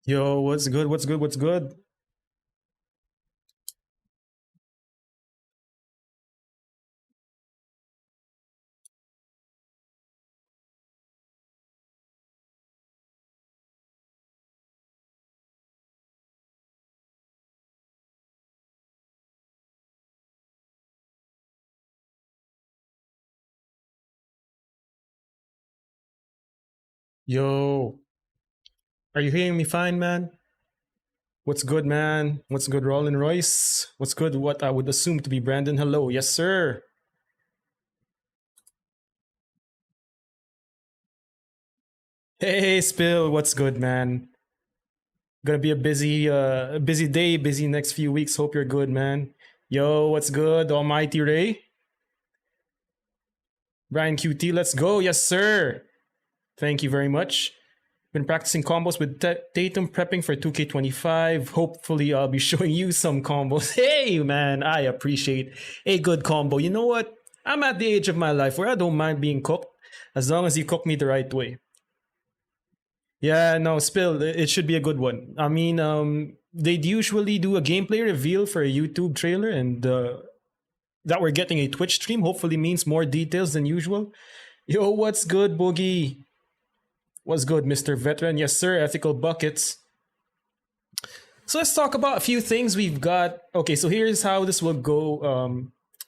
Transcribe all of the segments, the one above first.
Yo, what's good? What's good? What's good? Yo, are you hearing me fine, man? What's good, man? What's good, Roland Royce? What's good? What I would assume to be Brandon. Hello. Yes, sir. Hey, Spill. What's good, man? Gonna be a busy day, busy next few weeks. Hope you're good, man. Yo, what's good? Almighty Ray. Brian QT, let's go. Yes, sir. Thank you very much. Been practicing combos with Tatum, prepping for 2K25. Hopefully, I'll be showing you some combos. Hey, man, I appreciate a good combo. You know what? I'm at the age of my life where I don't mind being cooked as long as you cook me the right way. Yeah, no, Spill, it should be a good one. I mean, they'd usually do a gameplay reveal for a YouTube trailer, and that we're getting a Twitch stream hopefully means more details than usual. Yo, what's good, Boogie? What's good, Mr. Veteran? Yes, sir. Ethical buckets. So let's talk about a few things we've got. Okay, so here's how this will go.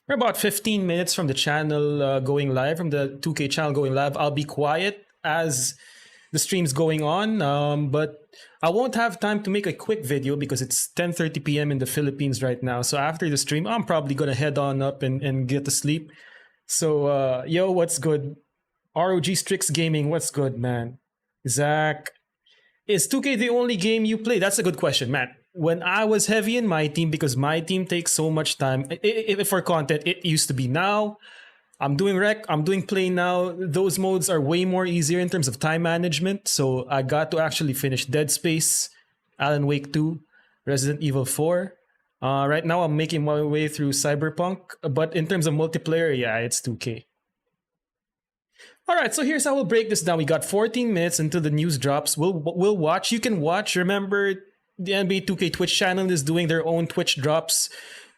We're about 15 minutes from the channel going live, from the 2K channel going live. I'll be quiet as the stream's going on, but I won't have time to make a quick video because it's 10:30 p.m. in the Philippines right now. So after the stream, I'm probably gonna head on up and get to sleep. So, yo, what's good? ROG Strix Gaming, what's good, man? Zach, is 2K the only game you play? That's a good question, Matt. When I was heavy in my team, because my team takes so much time, for content, it used to be. Now, I'm doing rec, I'm doing play now. Those modes are way more easier in terms of time management. So I got to actually finish Dead Space, Alan Wake 2, Resident Evil 4. Right now, I'm making my way through Cyberpunk. But in terms of multiplayer, yeah, it's 2K. All right, so here's how we'll break this down. We got 14 minutes until the news drops. We'll watch. You can watch. Remember, the NBA 2K Twitch channel is doing their own Twitch drops,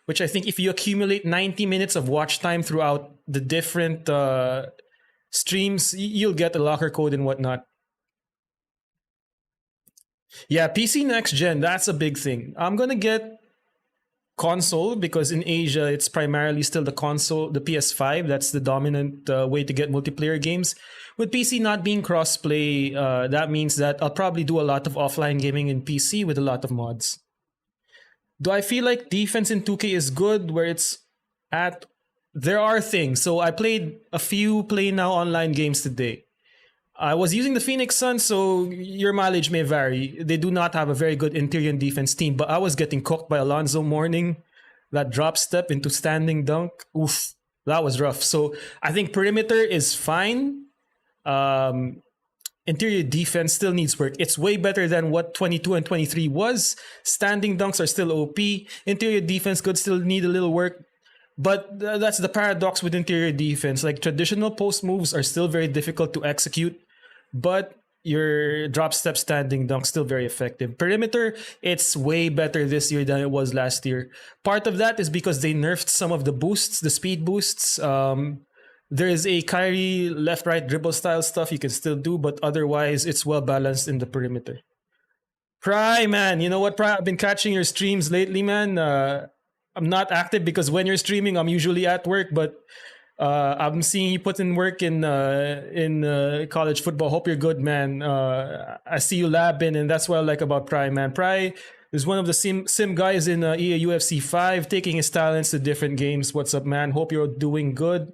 which I think if you accumulate 90 minutes of watch time throughout the different streams, you'll get a locker code and whatnot. Yeah, PC next gen. That's a big thing. I'm gonna get console because in Asia it's primarily still the console, the PS5. That's the dominant way to get multiplayer games. With PC not being crossplay, that means that I'll probably do a lot of offline gaming in PC with a lot of mods. Do I feel like defense in 2K is good where it's at? There are things. So I played a few Play Now online games today. I was using the Phoenix Suns, so your mileage may vary. They do not have a very good interior and defense team, but I was getting cooked by Alonzo Mourning. That drop step into standing dunk, oof, that was rough. So I think perimeter is fine. Um, Interior defense still needs work. It's way better than what 22 and 23 was. Standing dunks are still OP. Interior defense could still need a little work. But that's the paradox with interior defense. Like traditional post moves are still very difficult to execute, but your drop step standing dunk still very effective. Perimeter, it's way better this year than it was last year. Part of that is because they nerfed some of the boosts, the speed boosts. There is a Kyrie left right dribble style stuff you can still do, but otherwise it's well balanced in the perimeter. Pry, man, you know what, Pry? I've been catching your streams lately, man. I'm not active because when you're streaming, I'm usually at work, but I'm seeing you put in work in college football. Hope you're good, man. I see you labbing, and that's what I like about Pry, man. Pry is one of the sim guys in EA UFC 5, taking his talents to different games. What's up, man? Hope you're doing good.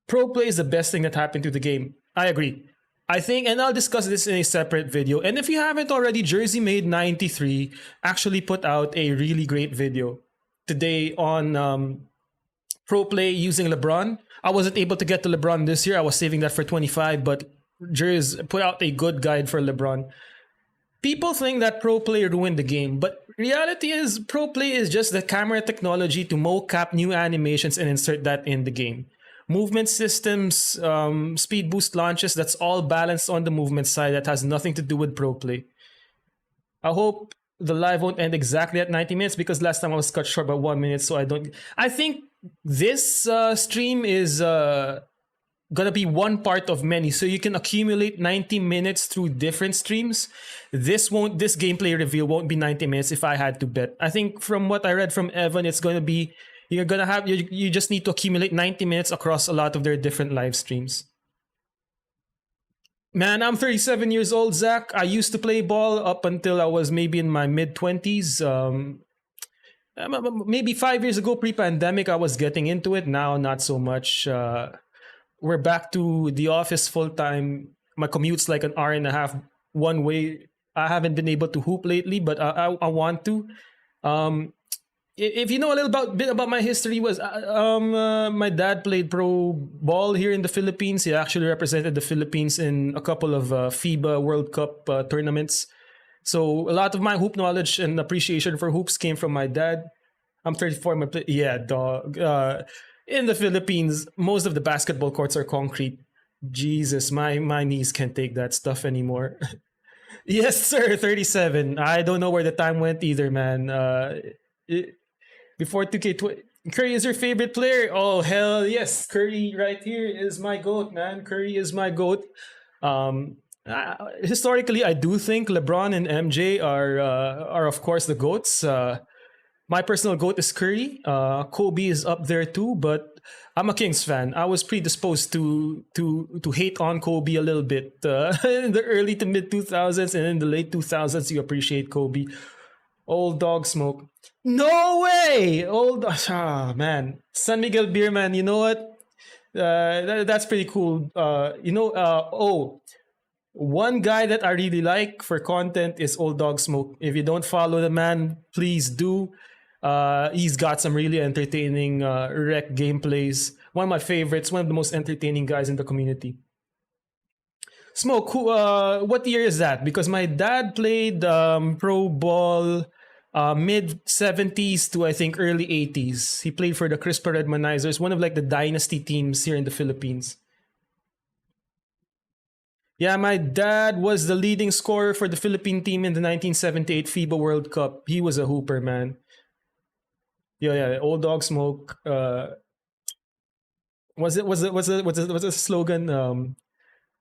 Pro play is the best thing that happened to the game. I agree. I think, and I'll discuss this in a separate video. And if you haven't already, Jersey Made 93 actually put out a really great video today on pro play using LeBron. I wasn't able to get to LeBron this year. I was saving that for 25, but Jersey put out a good guide for LeBron. People think that pro play ruined the game, but reality is pro play is just the camera technology to mocap new animations and insert that in the game. Movement systems, speed boost launches, that's all balanced on the movement side. That has nothing to do with pro play. I hope the live won't end exactly at 90 minutes because last time I was cut short by 1 minute. So I don't. I think this stream is gonna be one part of many. So you can accumulate 90 minutes through different streams. This gameplay reveal won't be 90 minutes if I had to bet. I think from what I read from Evan, it's gonna be you're gonna have you just need to accumulate 90 minutes across a lot of their different live streams. Man, I'm 37 years old, Zach. I used to play ball up until I was maybe in my mid 20s. Maybe 5 years ago, pre-pandemic, I was getting into it. Now, not so much. We're back to the office full time. My commute's like an hour and a half one way. I haven't been able to hoop lately, but I want to. Um, if you know a bit about my history, was my dad played pro ball here in the Philippines. He actually represented the Philippines in a couple of FIBA World Cup tournaments. So a lot of my hoop knowledge and appreciation for hoops came from my dad. I'm 34. Yeah, dog. In the Philippines, most of the basketball courts are concrete. Jesus, my knees can't take that stuff anymore. Yes, sir. 37. I don't know where the time went either, man. Before 2K20, Curry is your favorite player? Oh, hell yes. Curry right here is my GOAT, man. Curry is my GOAT. Historically, I do think LeBron and MJ are of course the GOATs. My personal GOAT is Curry. Kobe is up there too, but I'm a Kings fan. I was predisposed to hate on Kobe a little bit in the early to mid 2000s, and in the late 2000s you appreciate Kobe. Old dog smoke. No way! Man. San Miguel beer, man. You know what? That's pretty cool. One guy that I really like for content is Old Dog Smoke. If you don't follow the man, please do. He's got some really entertaining rec gameplays. One of my favorites, one of the most entertaining guys in the community. Smoke, what year is that? Because my dad played pro ball mid 70s to I think early 80s. He played for the Crispa Redmanizers, one of like the dynasty teams here in the Philippines. Yeah, my dad was the leading scorer for the Philippine team in the 1978 FIBA World Cup. He was a hooper, man. Yeah, Old Dog Smoke. What's the slogan?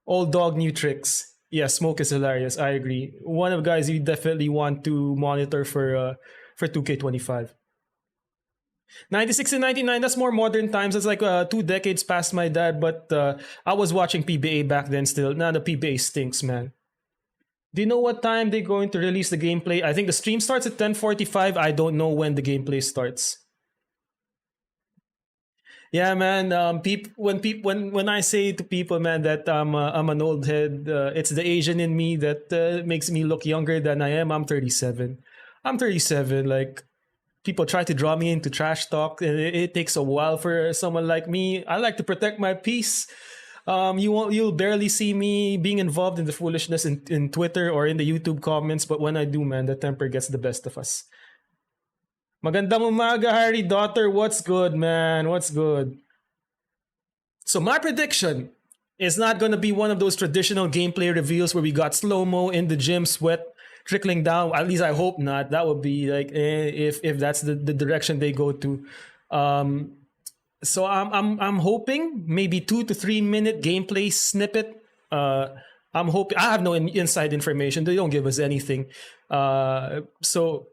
Old Dog, New Tricks. Yeah, Smoke is hilarious. I agree. One of the guys you definitely want to monitor for 2K25. 96 and 99, that's more modern times. That's like 2 decades past my dad, but I was watching PBA back then still. Now the PBA stinks, man. Do you know what time they're going to release the gameplay? I think the stream starts at 10:45. I don't know when the gameplay starts. Yeah, man. When I say to people, man, that I'm an old head, it's the Asian in me that makes me look younger than I am. I'm 37. I'm 37. Like, people try to draw me into trash talk, and it takes a while for someone like me. I like to protect my peace. You'll barely see me being involved in the foolishness in Twitter or in the YouTube comments, but when I do, man, the temper gets the best of us. Magandang umaga, Harry daughter. What's good, man? What's good? So my prediction is not going to be one of those traditional gameplay reveals where we got slow-mo in the gym, sweat trickling down. At least I hope not. That would be like if that's the direction they go to. So I'm hoping maybe 2 to 3 minute gameplay snippet. I'm hoping. I have no inside information. They don't give us anything. So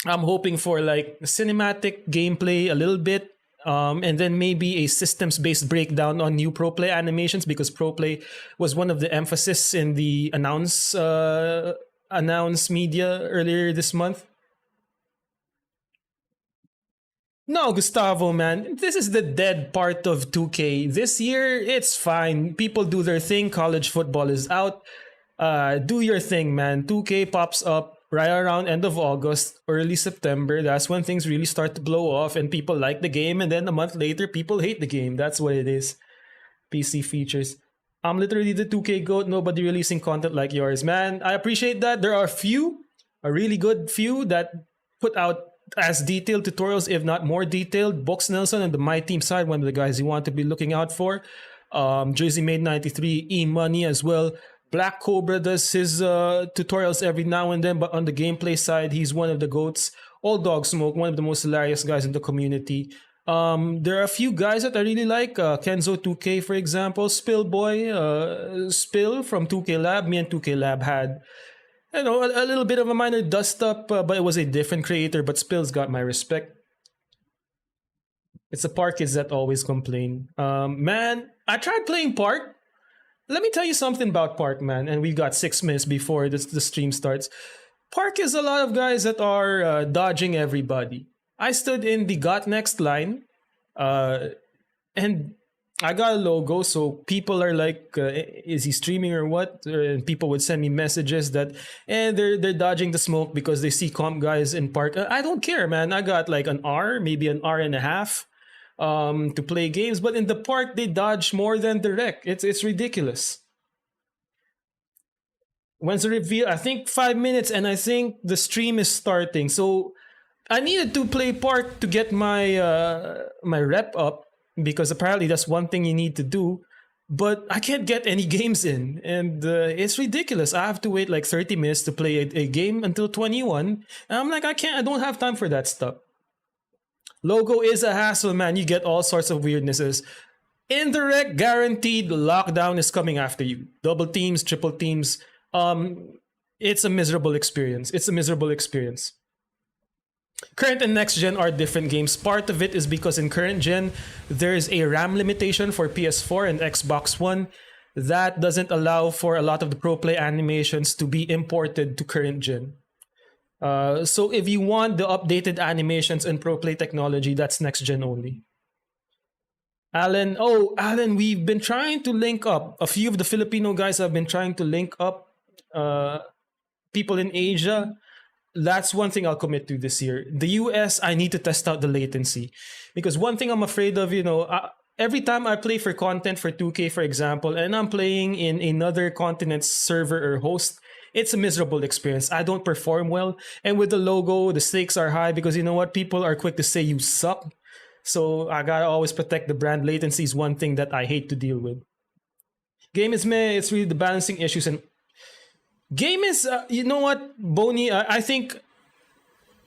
I'm hoping for like cinematic gameplay a little bit, and then maybe a systems-based breakdown on new pro play animations, because pro play was one of the emphasis in the announce media earlier this month. No, Gustavo, man. This is the dead part of 2K. This year, it's fine. People do their thing. College football is out. Do your thing, man. 2K pops up right around end of August, early September. That's when things really start to blow off and people like the game. And then a month later, people hate the game. That's what it is. PC features. I'm literally the 2K GOAT. Nobody releasing content like yours, man. I appreciate that. There are a really good few that put out as detailed tutorials, if not more detailed. Box Nelson and the My Team side, one of the guys you want to be looking out for. Jersey Made 93, E Money as well. Black Cobra does his tutorials every now and then, but on the gameplay side, he's one of the goats. All Dog Smoke, one of the most hilarious guys in the community. There are a few guys that I really like. Kenzo 2K, for example. Spill Boy, Spill from 2K Lab. Me and 2K Lab had, a little bit of a minor dust up, but it was a different creator. But Spill's got my respect. It's the Park kids that always complain. Man, I tried playing Park. Let me tell you something about Park, man. And we've got 6 minutes before the stream starts. Park is a lot of guys that are dodging everybody. I stood in the got next line, and I got a logo, so people are like, "Is he streaming or what?" And people would send me messages that, and they're dodging the smoke because they see comp guys in Park. I don't care, man. I got like an hour, maybe an hour and a half, to play games, but in the Park they dodge more than the rec. It's ridiculous. When's the reveal? I think 5 minutes, and I think the stream is starting. So I needed to play Park to get my rep up, because apparently that's one thing you need to do. But I can't get any games in, and it's ridiculous. I have to wait like 30 minutes to play a game until 21, and I'm like, I don't have time for that stuff. Logo is a hassle, man. You get all sorts of weirdnesses. Indirect, guaranteed lockdown is coming after you. Double teams, triple teams. It's a miserable experience. It's a miserable experience. Current and next gen are different games. Part of it is because in current gen, there is a RAM limitation for PS4 and Xbox One that doesn't allow for a lot of the pro play animations to be imported to current gen. So if you want the updated animations and pro play technology, that's next gen only. Alan, we've been trying to link up. A few of the Filipino guys have been trying to link up people in Asia. That's one thing I'll commit to this year. The US, I need to test out the latency. Because one thing I'm afraid of, every time I play for content for 2K, for example, and I'm playing in another continent's server or host, it's a miserable experience. I don't perform well. And with the logo, the stakes are high because you know what? People are quick to say you suck. So I gotta always protect the brand. Latency is one thing that I hate to deal with. Game is meh. It's really the balancing issues. And game is, you know what, Boney? I think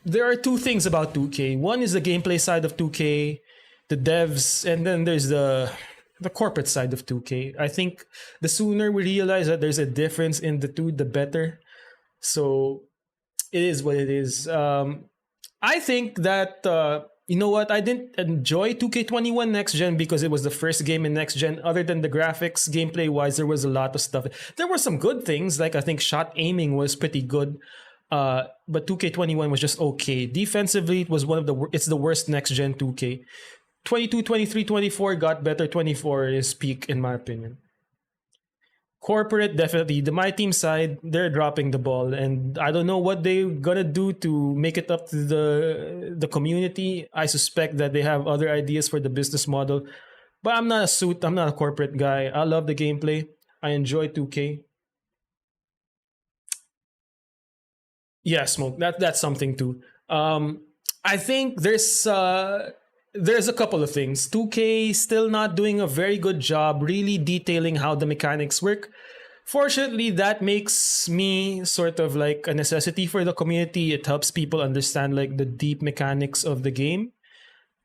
there are two things about 2K. One is the gameplay side of 2K, the devs, and then there's the corporate side of 2K. I think the sooner we realize that there's a difference in the two, the better. So it is what it is. I think that, you know what, I didn't enjoy 2K21 Next Gen because it was the first game in Next Gen. Other than the graphics, gameplay-wise, there was a lot of stuff. There were some good things, like I think shot aiming was pretty good. But 2K21 was just okay. Defensively, it was it's the worst Next Gen 2K. 22, 23, 24 got better. 24 is peak in my opinion. Corporate, definitely. My team side, they're dropping the ball, and I don't know what they're gonna do to make it up to the community. I suspect that they have other ideas for the business model, but I'm not a corporate guy. I love the gameplay. I enjoy 2K. Yeah, Smoke. That's something too. I think there's a couple of things. 2K still not doing a very good job really detailing how the mechanics work. Fortunately, that makes me sort of like a necessity for the community. It helps people understand like the deep mechanics of the game.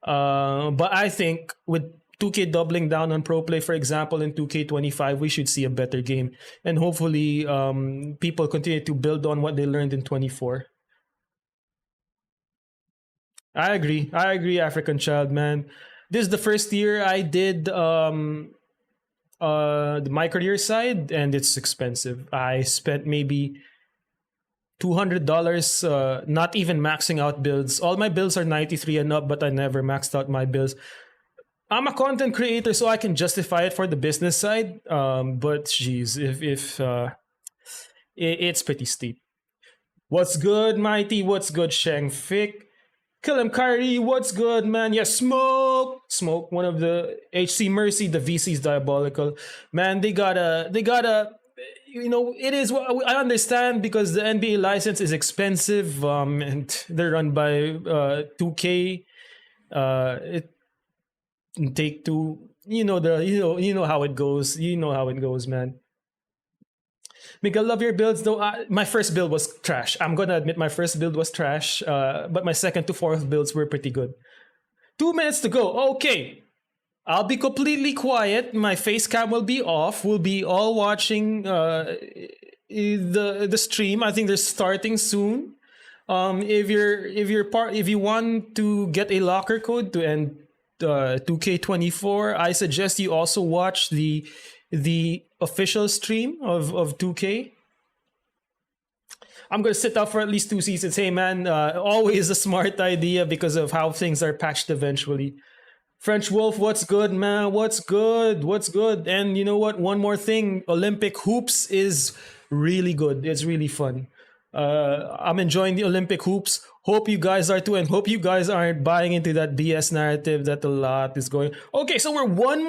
But I think with 2K doubling down on pro play, for example, in 2K25, we should see a better game. And hopefully people continue to build on what they learned in 24. I agree, African Child, man. This is the first year I did my career side, and it's expensive. I spent maybe $200, not even maxing out builds. All my builds are 93 and up, but I never maxed out my builds. I'm a content creator, so I can justify it for the business side. But geez, if it's pretty steep. What's good, Mighty? What's good, Shang Fik? Kill him, Kyrie. What's good, man? Yeah, Smoke. One of the HC Mercy. The VC's diabolical. Man, they gotta. It is. I understand because the NBA license is expensive. And they're run by 2K. Take Two. You know how it goes. You know how it goes, man. Miguel, love your builds though. My first build was trash. I'm gonna admit my first build was trash. But my second to fourth builds were pretty good. 2 minutes to go. Okay. I'll be completely quiet. My face cam will be off. We'll be all watching the stream. I think they're starting soon. If you want to get a locker code to end 2K24, I suggest you also watch the official stream of 2K. I'm gonna sit out for at least 2 seasons. Hey man, always a smart idea because of how things are patched eventually. French Wolf, what's good, man? What's good? What's good? And you know what? One more thing. Olympic Hoops is really good. It's really fun. I'm enjoying the Olympic Hoops. Hope you guys are too, and hope you guys aren't buying into that BS narrative that a lot is going. Okay, so we're 1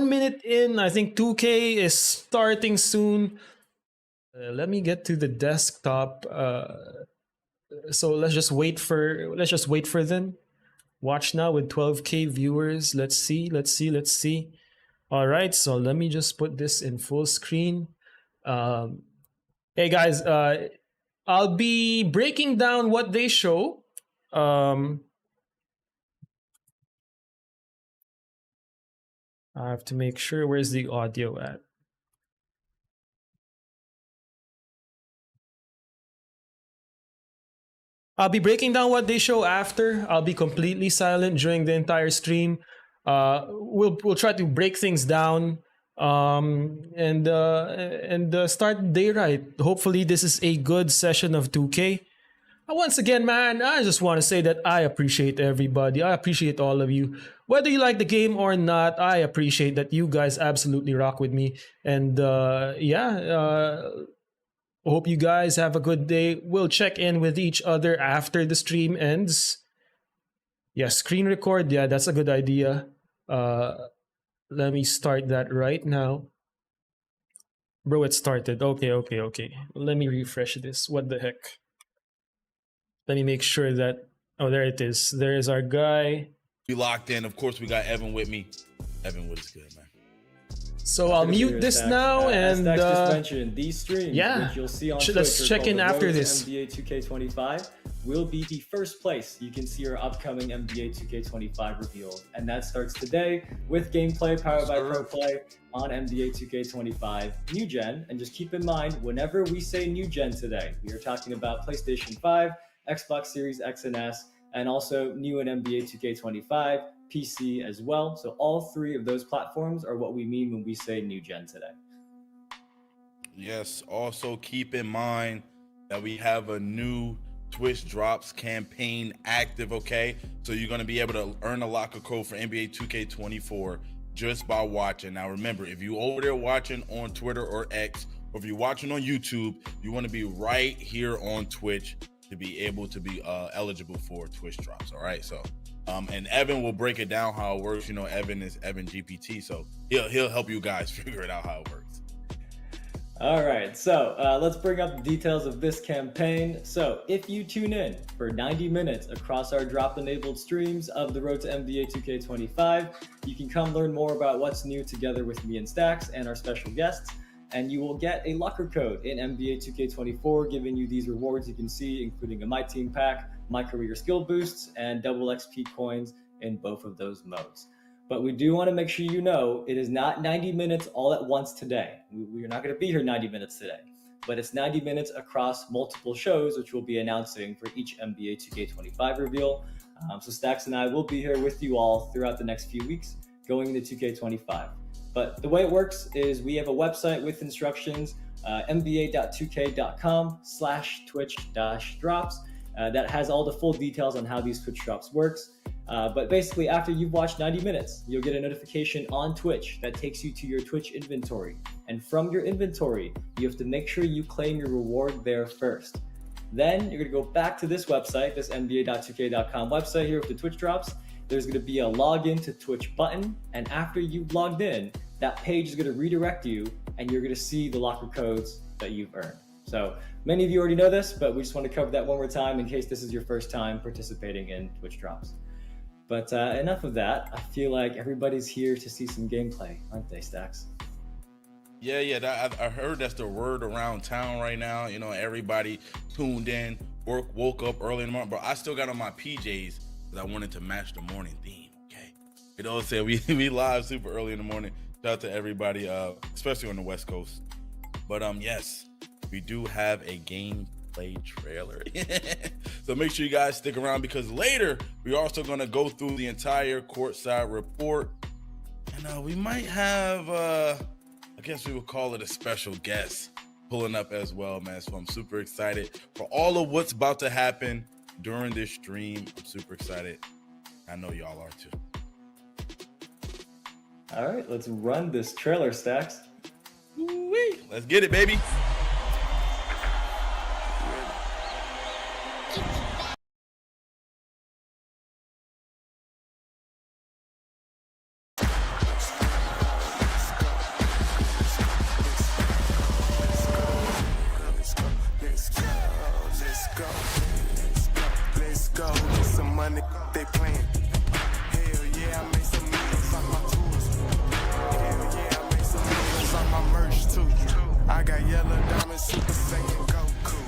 minute in. I think 2K is starting soon. Let me get to the desktop. So let's just wait for them. Watch now with 12K viewers. Let's see. All right, so let me just put this in full screen. Hey guys, I'll be breaking down what they show. I have to make sure, where's the audio at? I'll be breaking down what they show after. I'll be completely silent during the entire stream. We'll try to break things down and start the day right. Hopefully, this is a good session of 2K. Once again, man, I just want to say that I appreciate everybody. I appreciate all of you. Whether you like the game or not, I appreciate that you guys absolutely rock with me. And hope you guys have a good day. We'll check in with each other after the stream ends. Yeah, screen record. Yeah, that's a good idea. Let me start that right now. Bro, it started. Okay. Let me refresh this. What the heck? Let me make sure that... Oh, there it is. There is our guy. We locked in. Of course, we got Evan with me. Evan, what is good, man? So I'll mute this now and Stax just mentioned these streams, yeah, which you'll see on let's Twitch, check in after this. NBA 2K25 will be the first place you can see our upcoming NBA 2K25 reveals, and that starts today with gameplay powered by ProPlay on NBA 2K25 New Gen. And just keep in mind, whenever we say New Gen today, we are talking about PlayStation 5, Xbox Series X and S, and also new in NBA 2K25. PC as well. So all three of those platforms are what we mean when we say new gen today. Yes. Also keep in mind that we have a new Twitch Drops campaign active, okay? So you're going to be able to earn a locker code for NBA 2K24 just by watching. Now remember, if you over there watching on Twitter or X, or if you're watching on YouTube, you want to be right here on Twitch to be able to be eligible for Twitch Drops, all right? So and Evan will break it down how it works. You know, Evan is Evan GPT, so he'll help you guys figure it out how it works. All right, so let's bring up the details of this campaign. So if you tune in for 90 minutes across our drop-enabled streams of the Road to NBA 2K25, you can come learn more about what's new together with me and Stax and our special guests, and you will get a locker code in NBA 2K24, giving you these rewards you can see, including a My Team pack, My Career skill boosts, and double XP coins in both of those modes. But we do want to make sure you know it is not 90 minutes all at once today. We're not going to be here 90 minutes today, but it's 90 minutes across multiple shows, which we'll be announcing for each NBA 2K25 reveal. So Stax and I will be here with you all throughout the next few weeks going into 2K25. But the way it works is we have a website with instructions, nba.2k.com/twitch-drops. That has all the full details on how these Twitch drops works. But basically, after you've watched 90 minutes, you'll get a notification on Twitch that takes you to your Twitch inventory. And from your inventory, you have to make sure you claim your reward there first. Then you're gonna go back to this website, this nba.2k.com website here with the Twitch drops. There's gonna be a login to Twitch button. And after you've logged in, that page is gonna redirect you and you're gonna see the locker codes that you've earned. So many of you already know this, but we just want to cover that one more time in case this is your first time participating in Twitch drops. But enough of that. I feel like everybody's here to see some gameplay, aren't they, Stax? Yeah. I heard that's the word around town right now. You know, everybody tuned in, woke up early in the morning, but I still got on my PJs because I wanted to match the morning theme. Okay, you know what I'm saying? We live super early in the morning. Shout out to everybody, especially on the West Coast. But yes, we do have a gameplay trailer. So make sure you guys stick around because later we're also gonna go through the entire courtside report, and we might have I guess we would call it a special guest pulling up as well, man. So I'm super excited for all of what's about to happen during this stream. I'm super excited. I know y'all are too. All right, let's run this trailer, Stacks. Woo-wee. Let's get it, baby. Let's go. Get some money. They playing. Hell yeah, I made some millions on my tours. Hell yeah, I made some millions on my merch too. I got yellow diamonds, Super Saiyan Goku.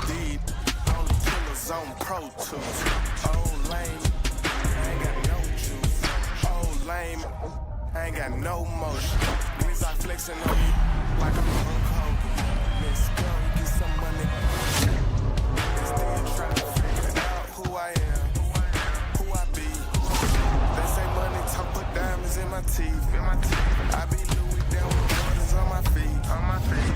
Deed, all the killers on Pro Tools. Old lame, I ain't got no juice. Old lame, I ain't got no motion. Niggas are flexing on you like I'm a Hulk Hogan. Let's go, get some money. Still trying to figure out who I am, who I be. They say money talk, put diamonds in my teeth. I be Louis down with Jordans on my feet.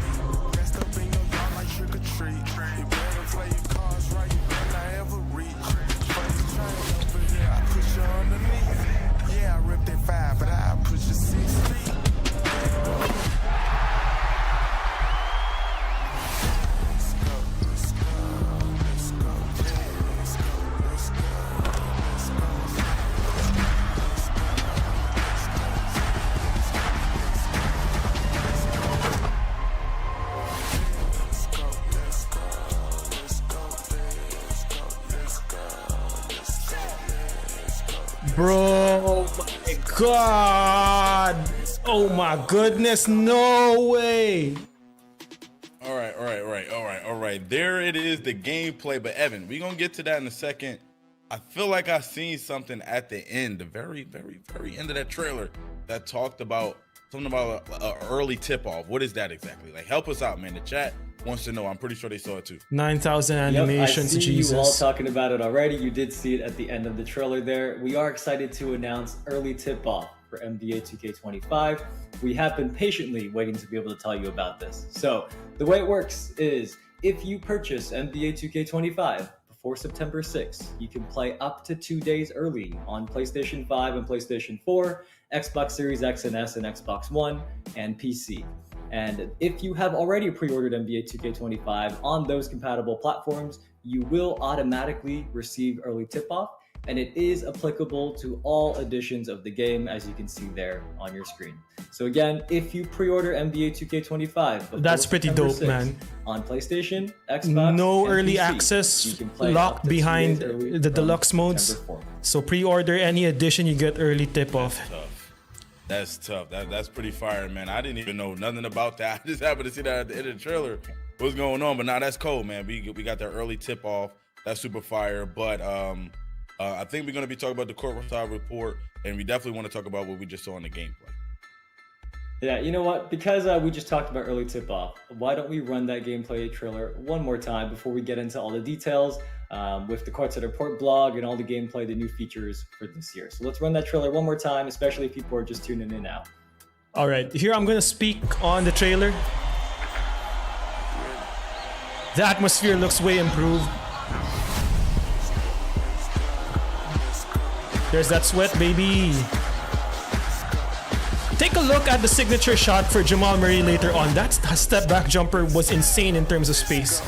Messed up in your yard like trick or treat. You better play your cards right, you better not ever reach. First train over here, I push you underneath. Yeah, I ripped that 5, but I push you 6 feet. Bro, my God. Oh my goodness, no way. All right. There it is, the gameplay. But Evan, we're gonna get to that in a second. I feel like I seen something at the end, the very end of that trailer that talked about something about an early tip-off. What is that exactly? Like, help us out, man. The chat wants to know. I'm pretty sure they saw it too. 9,000 animations, I see Jesus. you all talking about it already. You did see it at the end of the trailer there. We are excited to announce early tip-off for NBA 2K25. We have been patiently waiting to be able to tell you about this. So the way it works is if you purchase NBA 2K25 before September 6th, you can play up to 2 days early on PlayStation 5 and PlayStation 4, Xbox Series X and S and Xbox One, and PC. And if you have already pre-ordered NBA 2K25 on those compatible platforms, you will automatically receive early tip-off, and it is applicable to all editions of the game, as you can see there on your screen. So again, if you pre-order NBA 2K25, that's pretty September dope, 6th, man. on PlayStation, Xbox, no and early PC, access, you can play locked up to 2 days behind early the from deluxe modes. September 4th. So pre-order any edition, you get early tip-off. That's tough. That's pretty fire, man. I didn't even know nothing about that. I just happened to see that at the end of the trailer. What's going on? But now that's cool, man. We got that early tip off. That's super fire. But I think we're gonna be talking about the Courtside report, and we definitely want to talk about what we just saw in the gameplay. Yeah, you know what? Because we just talked about early tip-off, why don't we run that gameplay trailer one more time before we get into all the details with the Courtside Report blog and all the gameplay, the new features for this year. So let's run that trailer one more time, especially if people are just tuning in now. All right, here I'm gonna speak on the trailer. The atmosphere looks way improved. There's that sweat, baby. Take a look at the signature shot for Jamal Murray later on. That step back jumper was insane in terms of space.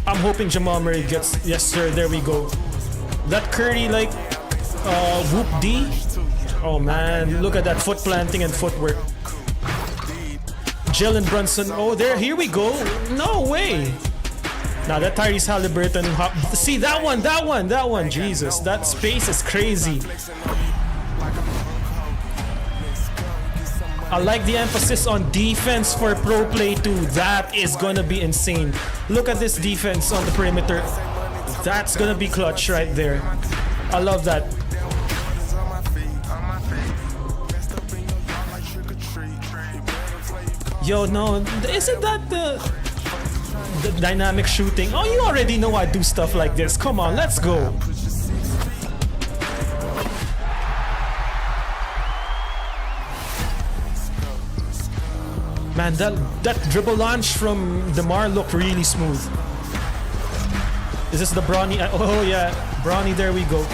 I'm hoping Jamal Murray gets, yes sir, there we go. That Curry like whoop D. Oh man, look at that foot planting and footwork. Jalen Brunson, oh there, here we go. No way. Now that Tyrese Halliburton, see that one, Jesus, that space is crazy. I like the emphasis on defense for pro play too. That is gonna be insane. Look at this defense on the perimeter. That's gonna be clutch right there. I love that. Yo, no, isn't that the dynamic shooting? Oh, you already know I do stuff like this. Come on, let's go. Man, that dribble launch from DeMar looked really smooth. Is this the Bronny? Oh yeah, Bronny, there we go.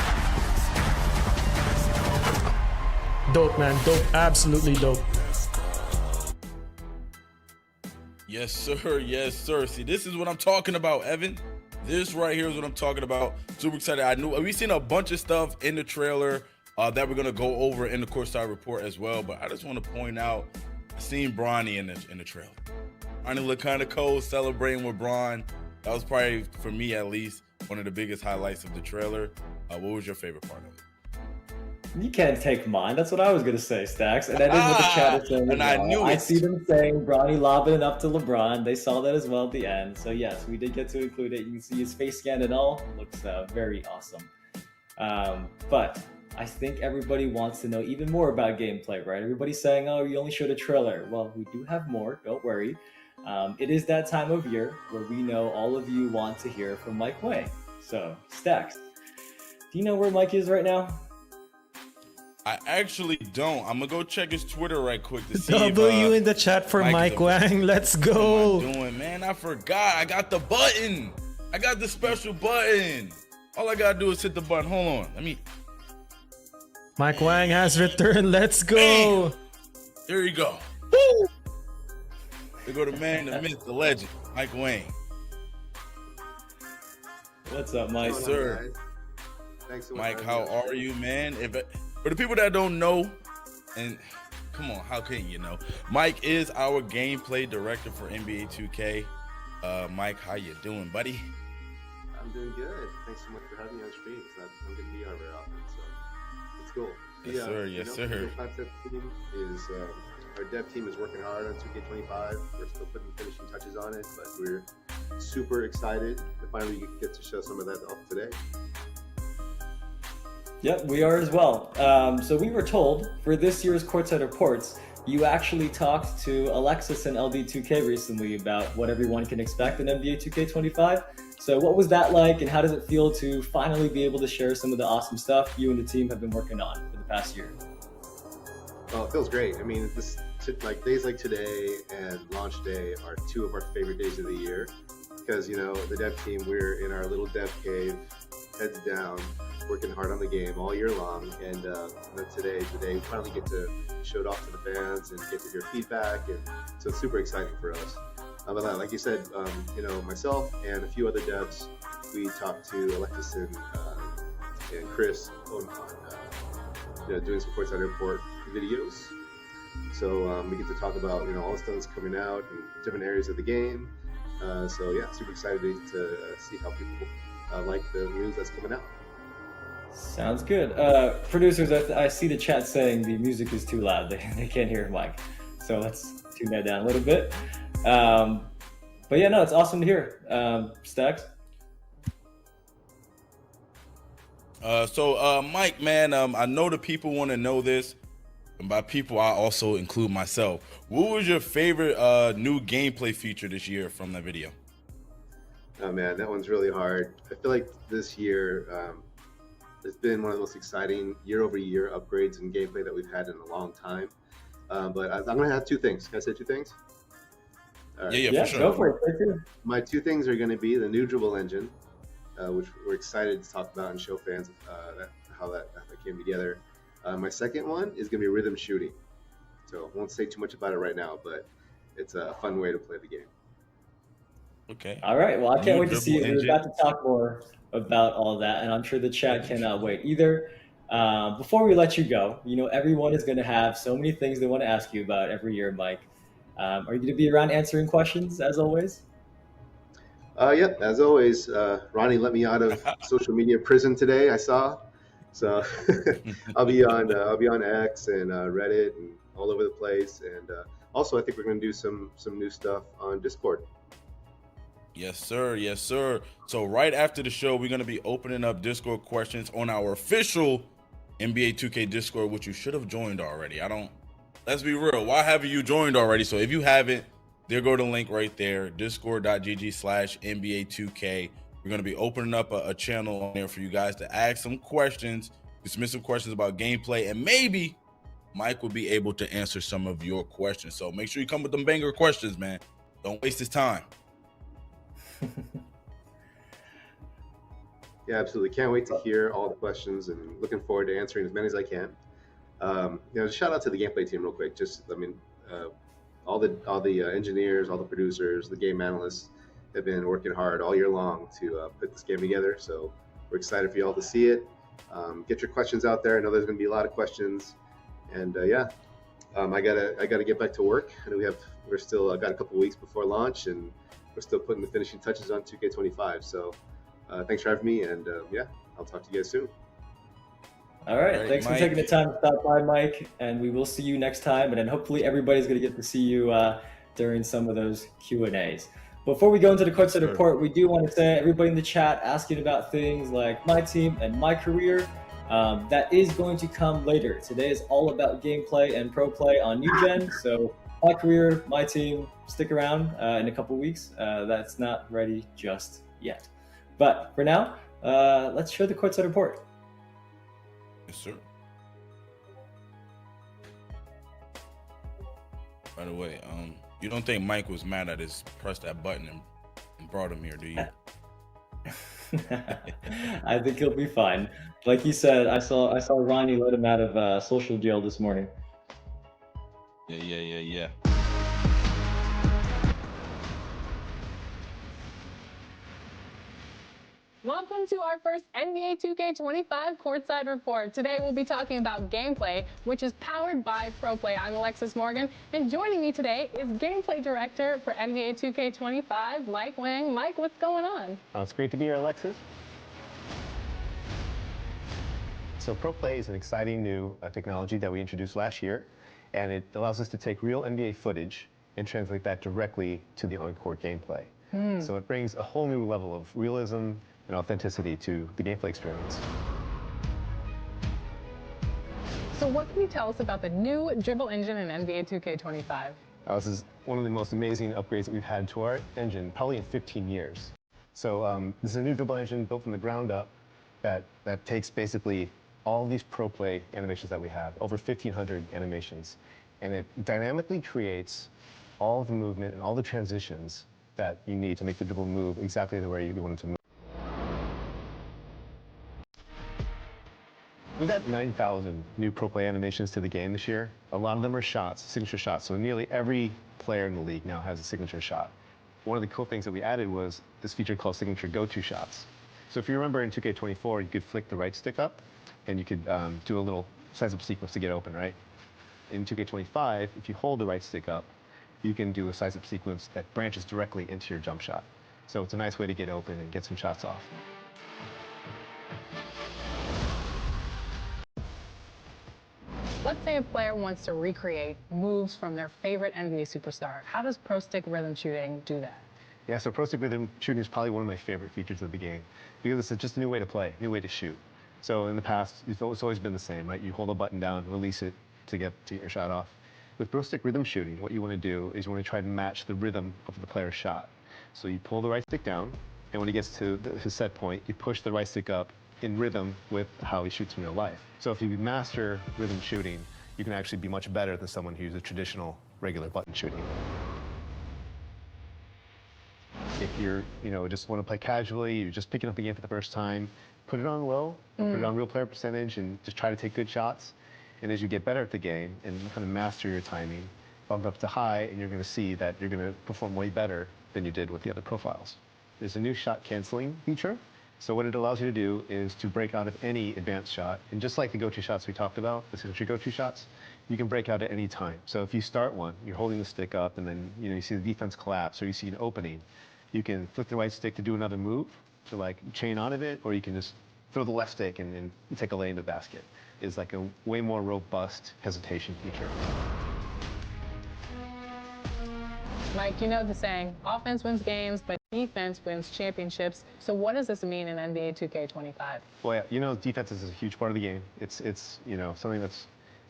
Dope, man, dope, absolutely dope. Yes, sir. Yes, sir. See, this is what I'm talking about, Evan. This right here is what I'm talking about. Super excited. I knew we've seen a bunch of stuff in the trailer that we're gonna go over in the Courtside report as well. But I just want to point out, I seen Bronny in the trailer. Bronny looked kind of cold, celebrating with Bron. That was probably, for me at least, one of the biggest highlights of the trailer. What was your favorite part of it? You can't take mine. That's what I was gonna say, Stacks. And that is what the chat is saying. And I knew it. I see them saying Bronny lobbing it up to LeBron. They saw that as well at the end. So yes, we did get to include it. You can see his face scan and all. Looks very awesome. But I think everybody wants to know even more about gameplay, right? Everybody's saying, "Oh, you only showed a trailer." Well, we do have more. Don't worry. It is that time of year where we know all of you want to hear from Mike Wang. So, Stacks, do you know where Mike is right now? I actually don't. I'm gonna go check his Twitter right quick to see. W in the chat for Mike Wang. Let's go. What am I doing, man? I forgot. I got the button. I got the special button. All I gotta do is hit the button. Hold on. Let me. Mike Wang has returned. Let's go. Bam. There you go. Woo! There go the man, the myth, the legend, Mike Wang. What's up, Mike? Yes, sir. Thanks so much. Mike, how are you, man? For the people that don't know, and come on, how can you know? Mike is our gameplay director for NBA 2K. Mike, how you doing, buddy? I'm doing good. Thanks so much for having me on stream. I'm going to be on very often, so it's cool. Yes, sir. Yes, sir. The concept team is our dev team is working hard on 2K25. We're still putting finishing touches on it, but we're super excited to finally get to show some of that off today. Yep, we are as well. So we were told for this year's Courtside Reports, you actually talked to Alexis and LD2K recently about what everyone can expect in NBA 2K25. So what was that like, and how does it feel to finally be able to share some of the awesome stuff you and the team have been working on for the past year? Well, it feels great. I mean, like days like today and launch day are two of our favorite days of the year because, you know, the dev team, we're in our little dev cave, heads down, working hard on the game all year long, and today we finally get to show it off to the fans and get to hear feedback, and so it's super exciting for us. But like you said, you know, myself and a few other devs, we talked to Alexis and Chris on you know, doing some Courtside Report videos. So we get to talk about, you know, all the stuff that's coming out and different areas of the game. So yeah, super excited to see how people like the news that's coming out. Sounds good. Producers, I see the chat saying the music is too loud. They can't hear Mike. So let's tune that down a little bit. But yeah, no, it's awesome to hear. Stacks? So Mike, man, I know the people want to know this. And by people, I also include myself. What was your favorite new gameplay feature this year from that video? Oh man, that one's really hard. I feel like this year it's been one of the most exciting year-over-year upgrades in gameplay that we've had in a long time. But I'm going to have two things. Can I say two things? Right. Yeah, for sure. Go for it. My two things are going to be the new dribble engine, which we're excited to talk about and show fans how that came together. My second one is going to be rhythm shooting. So I won't say too much about it right now, but it's a fun way to play the game. Okay. All right. Well, I can't wait to see it. We're about to talk more about all that, and I'm sure the chat cannot wait either. Before we let you go, you know, everyone is going to have so many things they want to ask you about every year, Mike. Are you going to be around answering questions as always? Yep, as always. Ronnie let me out of social media prison today, I saw. So I'll be on X and Reddit and all over the place. And also, I think we're going to do some new stuff on Discord. Yes, sir. Yes, sir. So right after the show, we're going to be opening up Discord questions on our official NBA 2K Discord, which you should have joined already. Let's be real. Why haven't you joined already? So if you haven't, there go the link right there, discord.gg/NBA2K. We're going to be opening up a channel on there for you guys to ask some questions, submit some questions about gameplay, and maybe Mike will be able to answer some of your questions. So make sure you come with them banger questions, man. Don't waste his time. Yeah, absolutely. Can't wait to hear all the questions and looking forward to answering as many as I can. Just shout out to the gameplay team real quick. All the engineers, all the producers, the game analysts have been working hard all year long to put this game together. So we're excited for you all to see it. Get your questions out there. I know there's going to be a lot of questions, and I gotta get back to work. I know we're still got a couple weeks before launch, and we're still putting the finishing touches on 2K25. So thanks for having me, and I'll talk to you guys soon. All right, thanks Mike. for taking the time to stop by, Mike, and we will see you next time. And then hopefully everybody's going to get to see you during some of those Q&As. Before we go into the Courtside report, we do want to say everybody in the chat asking about things like my team and my career. That is going to come later. Today is all about gameplay and pro play on New Gen. So my career, my team, stick around in a couple weeks. That's not ready just yet. But for now, let's share the Courtside report. Yes, sir. By the way, you don't think Mike was mad at his pressed that button and brought him here, do you? I think he'll be fine. Like he said, I saw Ronnie let him out of social jail this morning. Yeah. Welcome to our first NBA 2K25 Courtside Report. Today we'll be talking about gameplay, which is powered by ProPlay. I'm Alexis Morgan, and joining me today is Gameplay Director for NBA 2K25, Mike Wang. Mike, what's going on? It's great to be here, Alexis. So ProPlay is an exciting new technology that we introduced last year, and it allows us to take real NBA footage and translate that directly to the on-court gameplay. So it brings a whole new level of realism and authenticity to the gameplay experience. So what can you tell us about the new dribble engine in NBA 2K25? This is one of the most amazing upgrades that we've had to our engine, probably in 15 years. So this is a new dribble engine built from the ground up that takes basically all these ProPlay animations that we have, over 1,500 animations, and it dynamically creates all the movement and all the transitions that you need to make the dribble move exactly the way you want it to move. We've got 9,000 new ProPlay animations to the game this year. A lot of them are shots, signature shots. So nearly every player in the league now has a signature shot. One of the cool things that we added was this feature called signature go-to shots. So if you remember in 2K24, you could flick the right stick up and you could do a little size-up sequence to get open, right? In 2K25, if you hold the right stick up, you can do a size-up sequence that branches directly into your jump shot. So it's a nice way to get open and get some shots off. Let's say a player wants to recreate moves from their favorite NBA superstar. How does Pro Stick Rhythm Shooting do that? Yeah, so Pro Stick Rhythm Shooting is probably one of my favorite features of the game because it's just a new way to play, new way to shoot. So in the past, it's always been the same, right? You hold a button down, release it to get your shot off. With Pro Stick Rhythm Shooting, what you want to do is you want to try to match the rhythm of the player's shot. So you pull the right stick down, and when he gets to his set point, you push the right stick up in rhythm with how he shoots in real life. So if you master rhythm shooting, you can actually be much better than someone who uses traditional, regular button shooting. If you're, just want to play casually, you're just picking up the game for the first time, put it on low, put it on real player percentage, and just try to take good shots. And as you get better at the game and kind of master your timing, bump up to high, and you're going to see that you're going to perform way better than you did with the other profiles. There's a new shot canceling feature. So what it allows you to do is to break out of any advanced shot. And just like the go-to shots we talked about, the signature go-to shots, you can break out at any time. So if you start one, you're holding the stick up, and then you see the defense collapse, or you see an opening, you can flick the right stick to do another move, to like chain out of it, or you can just throw the left stick and take a lane in the basket. Is like a way more robust hesitation feature. Mike, you know the saying, offense wins games, but defense wins championships. So what does this mean in NBA 2K25? Well, yeah, you know, defense is a huge part of the game. It's you know, something that's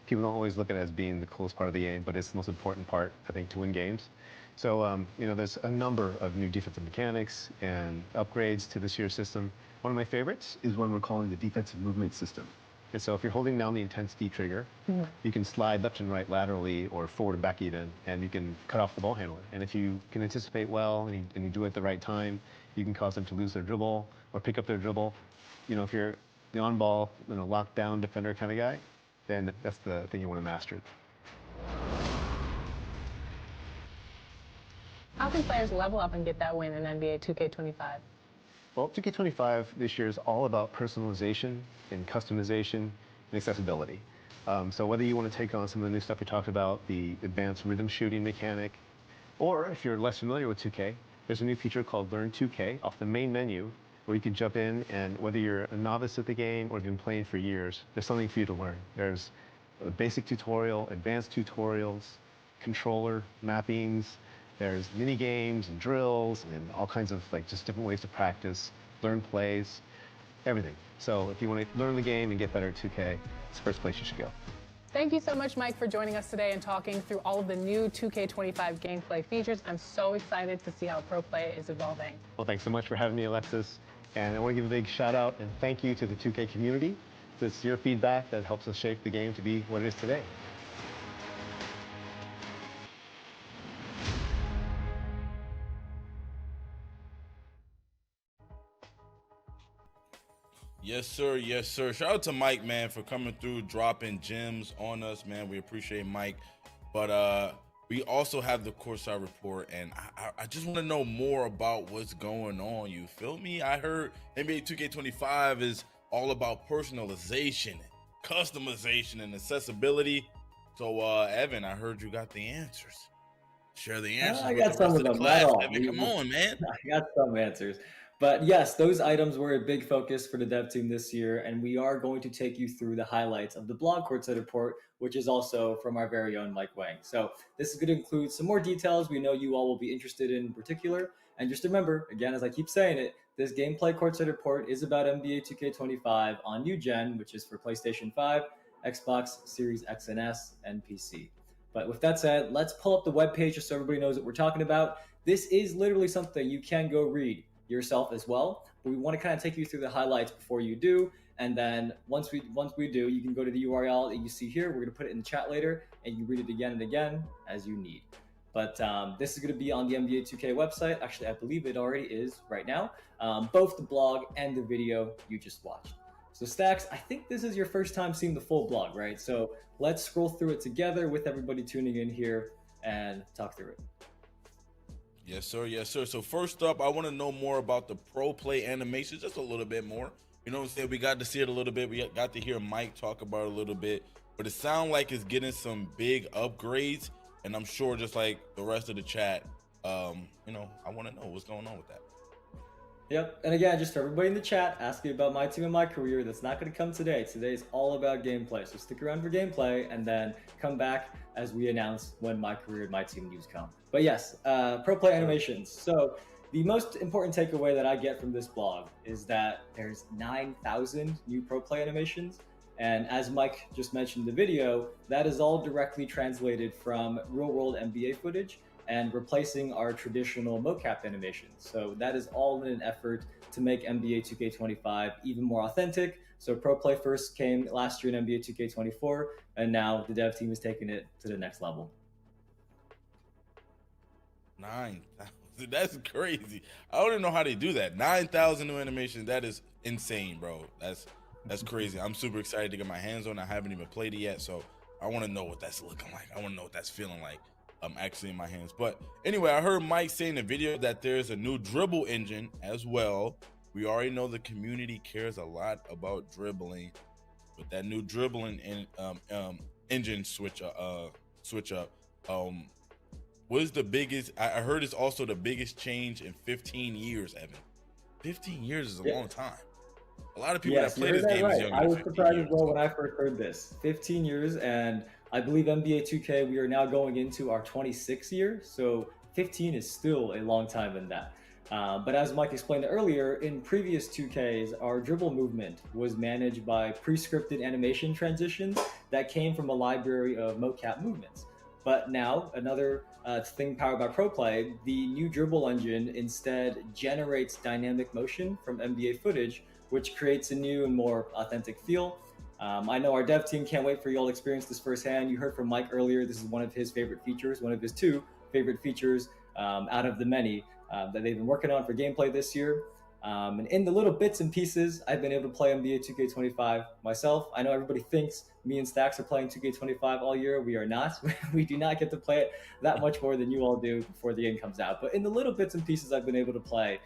people don't always look at it as being the coolest part of the game, but it's the most important part, I think, to win games. So, you know, there's a number of new defensive mechanics and upgrades to this year's system. One of my favorites is one we're calling the defensive movement system. And so if you're holding down the intensity trigger, you can slide left and right laterally or forward and back even, and you can cut off the ball handler. And if you can anticipate well and you do it at the right time, you can cause them to lose their dribble or pick up their dribble. You know, if you're the on-ball, you know, lockdown defender kind of guy, then that's the thing you want to master. How can players level up and get that win in NBA 2K25? Well, 2K25 this year is all about personalization and customization and accessibility. So whether you want to take on some of the new stuff we talked about, the advanced rhythm shooting mechanic, or if you're less familiar with 2K, there's a new feature called Learn 2K off the main menu where you can jump in and whether you're a novice at the game or you've been playing for years, there's something for you to learn. There's a basic tutorial, advanced tutorials, controller mappings, there's mini games and drills and all kinds of like just different ways to practice, learn plays, everything. So if you want to learn the game and get better at 2K, it's the first place you should go. Thank you so much, Mike, for joining us today and talking through all of the new 2K25 gameplay features. I'm so excited to see how pro play is evolving. Well, thanks so much for having me, Alexis. And I want to give a big shout out and thank you to the 2K community. It's your feedback that helps us shape the game to be what it is today. Yes, sir. Yes, sir. Shout out to Mike, man, for coming through, dropping gems on us, man. We appreciate Mike. But we also have the Courtside report, and I just want to know more about what's going on. You feel me? I heard NBA 2K25 is all about personalization, customization, and accessibility. So, Evan, I heard you got the answers. Share the answers. I with got the some rest of them. the class, Not all. Evan. Come on, man. I got some answers. But yes, those items were a big focus for the dev team this year, and we are going to take you through the highlights of the blog Courtside report, which is also from our very own Mike Wang. So this is going to include some more details we know you all will be interested in particular. And just remember, again, as I keep saying it, this gameplay Courtside report is about NBA 2K25 on new gen, which is for PlayStation 5, Xbox Series X and S, and PC. But with that said, let's pull up the webpage just so everybody knows what we're talking about. This is literally something you can go read yourself as well, but we want to kind of take you through the highlights before you do, and then once we do, you can go to the URL that you see here. We're going to put it in the chat later, and you read it again and again as you need. But this is going to be on the NBA 2K website. Actually, I believe it already is right now, both the blog and the video you just watched. So Stacks, I think this is your first time seeing the full blog, right? So let's scroll through it together with everybody tuning in here and talk through it. Yes, sir. Yes, sir. So first up, I want to know more about the pro play animations, just a little bit more. You know what I'm saying? We got to see it a little bit. We got to hear Mike talk about it a little bit, but it sounds like it's getting some big upgrades. And I'm sure just like the rest of the chat, you know, I want to know what's going on with that. Yep. And again, just for everybody in the chat asking about my team and my career, that's not going to come today. Today is all about gameplay. So stick around for gameplay and then come back as we announce when my career and my team news come. But yes, pro play animations. So the most important takeaway that I get from this blog is that there's 9,000 new pro play animations. And as Mike just mentioned in the video, that is all directly translated from real world NBA footage and replacing our traditional mocap animations. So that is all in an effort to make NBA 2K25 even more authentic. So Pro Play first came last year in NBA 2K24, and now the dev team is taking it to the next level. 9,000, that's crazy. I don't even know how they do that. 9,000 new animations, that is insane, bro. That's crazy. I'm super excited to get my hands on it. I haven't even played it yet, so I want to know what that's looking like. I want to know what that's feeling like. Actually in my hands. But anyway, I heard Mike say in the video that there's a new dribble engine as well. We already know the community cares a lot about dribbling, but that new dribbling engine switch up. What is the biggest? I heard it's also the biggest change in 15 years, Evan. 15 years is a long time. A lot of people Yes, that you play heard this that game is right. younger I than was 15 surprised years. as well when I first heard this. 15 years, and I believe NBA 2K, we are now going into our 26th year, so 15 is still a long time in that. But as Mike explained earlier, in previous 2Ks, our dribble movement was managed by pre-scripted animation transitions that came from a library of mocap movements. But now, another thing powered by ProPlay, the new dribble engine instead generates dynamic motion from NBA footage, which creates a new and more authentic feel. I know our dev team can't wait for you all to experience this firsthand. You heard from Mike earlier. This is one of his favorite features, one of his two favorite features out of the many that they've been working on for gameplay this year. And in the little bits and pieces, I've been able to play NBA 2K25 myself. I know everybody thinks me and Stacks are playing 2K25 all year. We are not. We do not get to play it that much more than you all do before the game comes out. But in the little bits and pieces I've been able to play,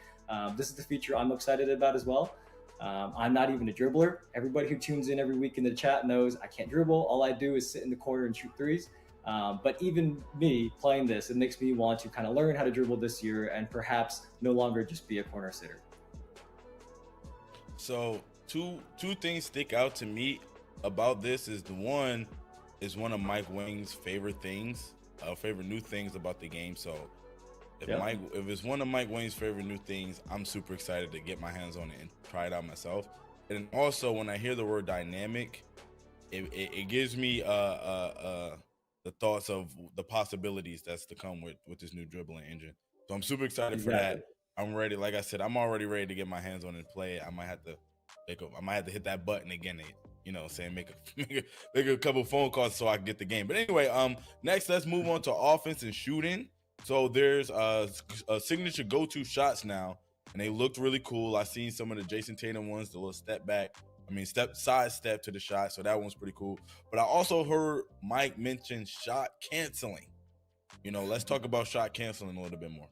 this is the feature I'm excited about as well. I'm not even a dribbler. Everybody who tunes in every week in the chat knows I can't dribble. All I do is sit in the corner and shoot threes. But even me playing this, it makes me want to kind of learn how to dribble this year and perhaps no longer just be a corner sitter. So two things stick out to me about this. Is the one is one of Mike Wang's favorite things, favorite new things about the game. So if it's one of Mike Wang's favorite new things, I'm super excited to get my hands on it and try it out myself. And also when I hear the word dynamic, it gives me the thoughts of the possibilities that's to come with this new dribbling engine. So I'm super excited for that. I'm ready. Like I said, I'm already ready to get my hands on it and play it. I might have to hit that button again. You know, saying make a couple phone calls so I can get the game. But anyway, next let's move on to offense and shooting. So there's a signature go-to shots now, and they looked really cool. I seen some of the Jason Tatum ones, the little side step to the shot. So that one's pretty cool. But I also heard Mike mention shot canceling. You know, let's talk about shot canceling a little bit more.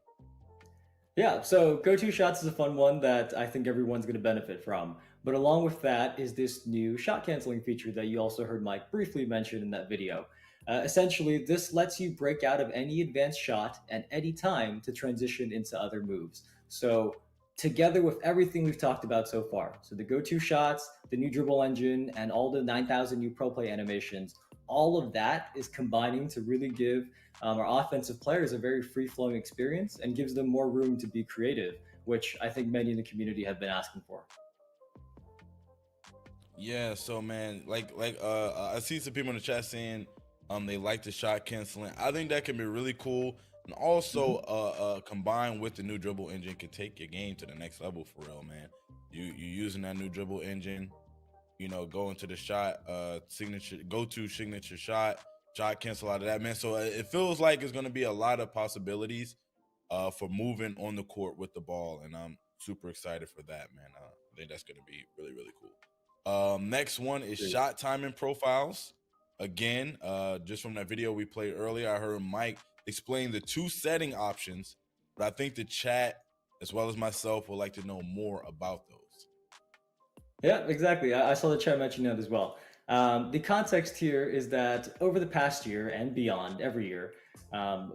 Yeah, so go-to shots is a fun one that I think everyone's going to benefit from. But along with that is this new shot canceling feature that you also heard Mike briefly mention in that video. Essentially, this lets you break out of any advanced shot at any time to transition into other moves. So together with everything we've talked about so far, so the go-to shots, the new dribble engine, and all the 9,000 new pro play animations, all of that is combining to really give our offensive players a very free-flowing experience and gives them more room to be creative, which I think many in the community have been asking for. Yeah, so man, I see some people in the chat saying they like the shot canceling. I think that can be really cool, and also combined with the new dribble engine can take your game to the next level for real, man. You using that new dribble engine, you know, go into the shot signature shot cancel out of that, man. So it feels like it's going to be a lot of possibilities for moving on the court with the ball, and I'm super excited for that, man. I think that's going to be really, really cool. Next one is shot timing profiles. Again, just from that video we played earlier, I heard Mike explain the two setting options, but I think the chat as well as myself would like to know more about those. Yeah, exactly. I saw the chat mention that as well. The context here is that over the past year and beyond, every year,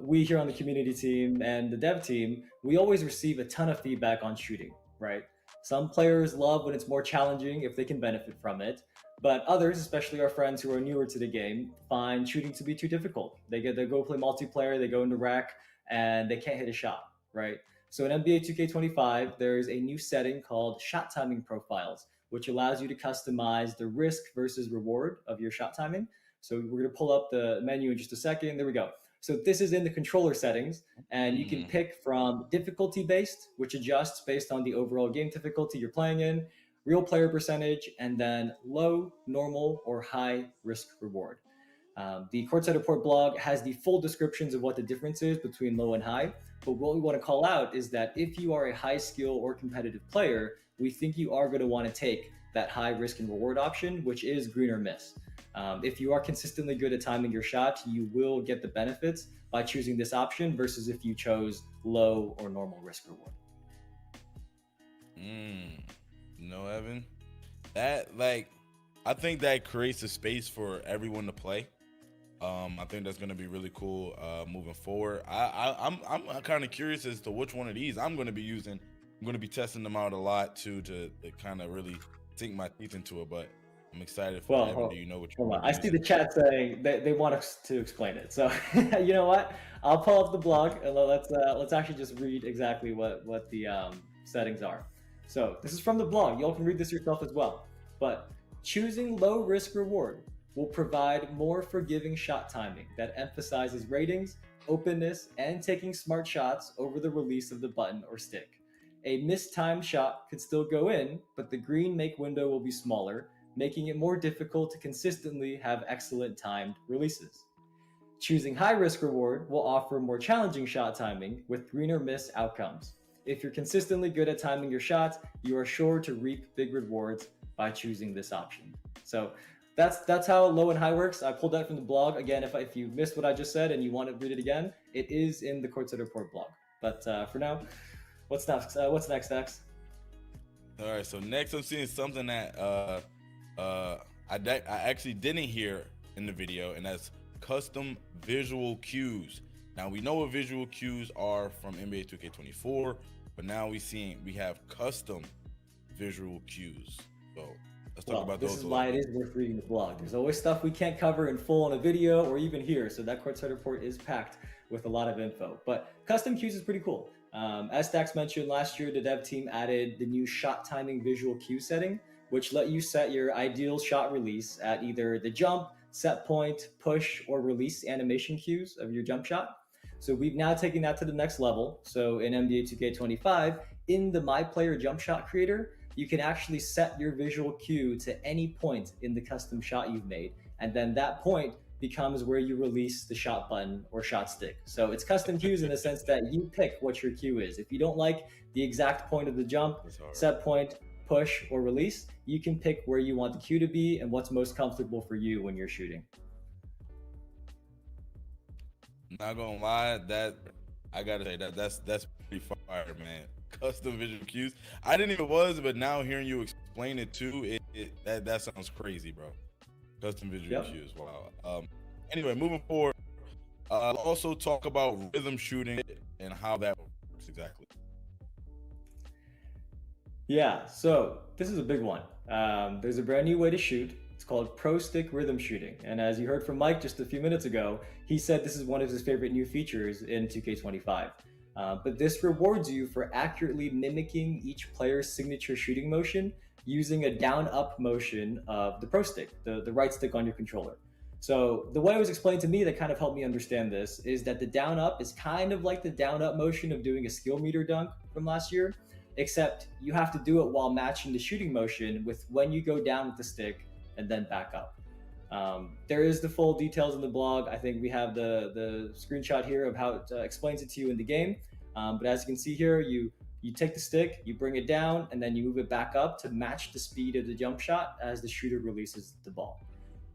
we here on the community team and the dev team, we always receive a ton of feedback on shooting, right? Some players love when it's more challenging if they can benefit from it, but others, especially our friends who are newer to the game, find shooting to be too difficult. They go play multiplayer, they go into rack, and they can't hit a shot, right? So in NBA 2K25, there's a new setting called shot timing profiles, which allows you to customize the risk versus reward of your shot timing. So we're going to pull up the menu in just a second. There we go. So this is in the controller settings, and you can pick from difficulty based, which adjusts based on the overall game difficulty you're playing in, real player percentage, and then low, normal, or high risk reward. The Courtside Report blog has the full descriptions of what the difference is between low and high. But what we want to call out is that if you are a high skill or competitive player, we think you are going to want to take that high risk and reward option, which is green or miss. If you are consistently good at timing your shot, you will get the benefits by choosing this option versus if you chose low or normal risk reward. No, Evan, I think that creates a space for everyone to play. I think that's going to be really cool moving forward. I'm kind of curious as to which one of these I'm going to be using. I'm going to be testing them out a lot too to kind of really sink my teeth into it, but I'm excited for Well, Evan. Do you know what you're hold on. gonna I use see it? the chat saying they want us to explain it. So you know what? I'll pull up the blog and let's actually just read exactly what the settings are. So this is from the blog. Y'all can read this yourself as well. But choosing low risk reward will provide more forgiving shot timing that emphasizes ratings, openness, and taking smart shots over the release of the button or stick. A mistimed shot could still go in, but the green make window will be smaller, making it more difficult to consistently have excellent timed releases. Choosing high risk reward will offer more challenging shot timing with greener miss outcomes. If you're consistently good at timing your shots, you are sure to reap big rewards by choosing this option. So that's how low and high works. I pulled that from the blog. Again, if you missed what I just said and you want to read it again, it is in the Courtside Report blog. But for now, what's next? What's next, Dax? All right, so next I'm seeing something that I actually didn't hear in the video, and that's custom visual cues. Now we know what visual cues are from NBA 2K24, but now we have custom visual cues. So let's talk about those. This is why it is worth reading the blog. There's always stuff we can't cover in full in a video or even here, so that Courtside Report is packed with a lot of info. But custom cues is pretty cool. As Dax mentioned, last year the dev team added the new shot timing visual cue setting, which let you set your ideal shot release at either the jump, set point, push, or release animation cues of your jump shot. So we've now taken that to the next level. So in NBA 2K25, in the My Player Jump Shot Creator, you can actually set your visual cue to any point in the custom shot you've made. And then that point becomes where you release the shot button or shot stick. So it's custom cues in the sense that you pick what your cue is. If you don't like the exact point of the jump, set point, push, or release, you can pick where you want the cue to be and what's most comfortable for you when you're shooting. Not gonna lie, that I gotta say that's pretty fire, man. Custom visual cues. I didn't even was, but now hearing you explain it too, that sounds crazy, bro. Custom visual cues. Wow. Anyway, moving forward, also talk about rhythm shooting and how that works exactly. Yeah, so this is a big one. There's a brand new way to shoot. It's called Pro Stick Rhythm Shooting. And as you heard from Mike just a few minutes ago, he said this is one of his favorite new features in 2K25. But this rewards you for accurately mimicking each player's signature shooting motion using a down-up motion of the Pro Stick, the right stick on your controller. So the way it was explained to me that kind of helped me understand this is that the down-up is kind of like the down-up motion of doing a skill meter dunk from last year, except you have to do it while matching the shooting motion with when you go down with the stick and then back up. There is the full details in the blog. I think we have the screenshot here of how it explains it to you in the game. But as you can see here, you take the stick, you bring it down, and then you move it back up to match the speed of the jump shot as the shooter releases the ball.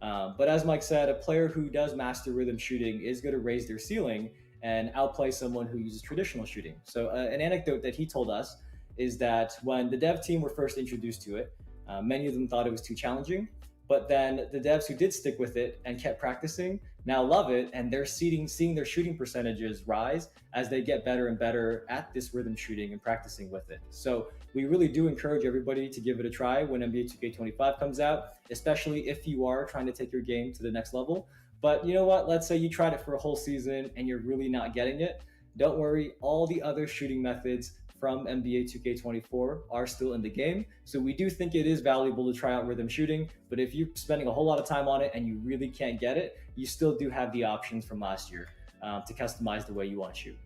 But as Mike said, a player who does master rhythm shooting is going to raise their ceiling and outplay someone who uses traditional shooting. So an anecdote that he told us is that when the dev team were first introduced to it, many of them thought it was too challenging. But then the devs who did stick with it and kept practicing now love it, and they're seeing their shooting percentages rise as they get better and better at this rhythm shooting and practicing with it. So we really do encourage everybody to give it a try when NBA 2K25 comes out, especially if you are trying to take your game to the next level. But you know what? Let's say you tried it for a whole season and you're really not getting it. Don't worry, all the other shooting methods from NBA 2K24 are still in the game. So we do think it is valuable to try out rhythm shooting, but if you're spending a whole lot of time on it and you really can't get it, you still do have the options from last year to customize the way you want to shoot.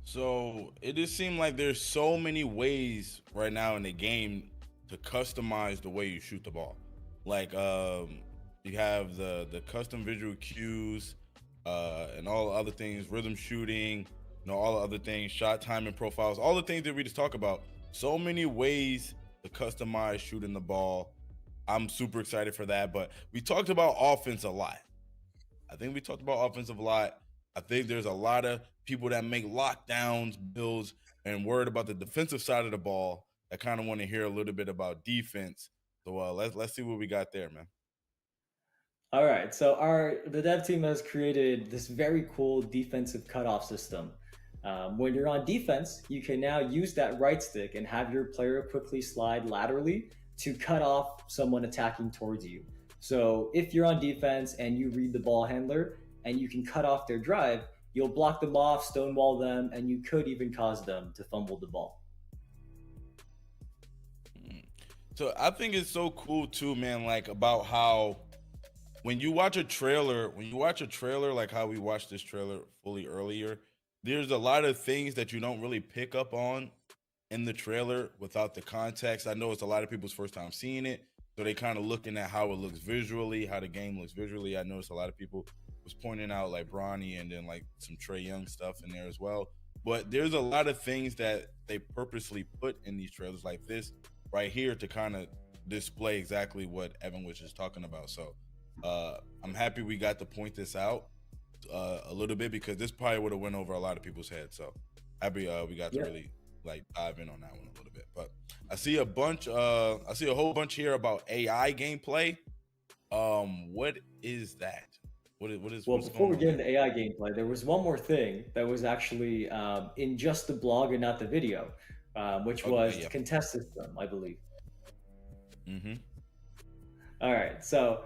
So it just seemed like there's so many ways right now in the game to customize the way you shoot the ball. Like you have the custom visual cues and all the other things, rhythm shooting, all the other things, shot timing profiles, all the things that we just talked about. So many ways to customize shooting the ball. I'm super excited for that. But we talked about offense a lot. I think there's a lot of people that make lockdowns, builds, and worried about the defensive side of the ball that kind of want to hear a little bit about defense. So let's see what we got there, man. All right, so the dev team has created this very cool defensive cutoff system. When you're on defense, you can now use that right stick and have your player quickly slide laterally to cut off someone attacking towards you. So if you're on defense and you read the ball handler and you can cut off their drive, you'll block them off, stonewall them, and you could even cause them to fumble the ball. So I think it's so cool too, man, like about how when you watch a trailer, like how we watched this trailer fully earlier, there's a lot of things that you don't really pick up on in the trailer without the context. I know it's a lot of people's first time seeing it, so they kind of looking at how it looks visually, how the game looks visually. I noticed a lot of people was pointing out like Bronny and then like some Trae Young stuff in there as well. But there's a lot of things that they purposely put in these trailers like this right here to kind of display exactly what Evan was just talking about. So I'm happy we got to point this out a little bit, because this probably would have went over a lot of people's heads. So happy we got to really like dive in on that one a little bit. But I see a whole bunch here about AI gameplay. What is that? Well, before we get into AI gameplay, there was one more thing that was actually in just the blog and not the video, which was the contest system, I believe. Mm-hmm. All right, so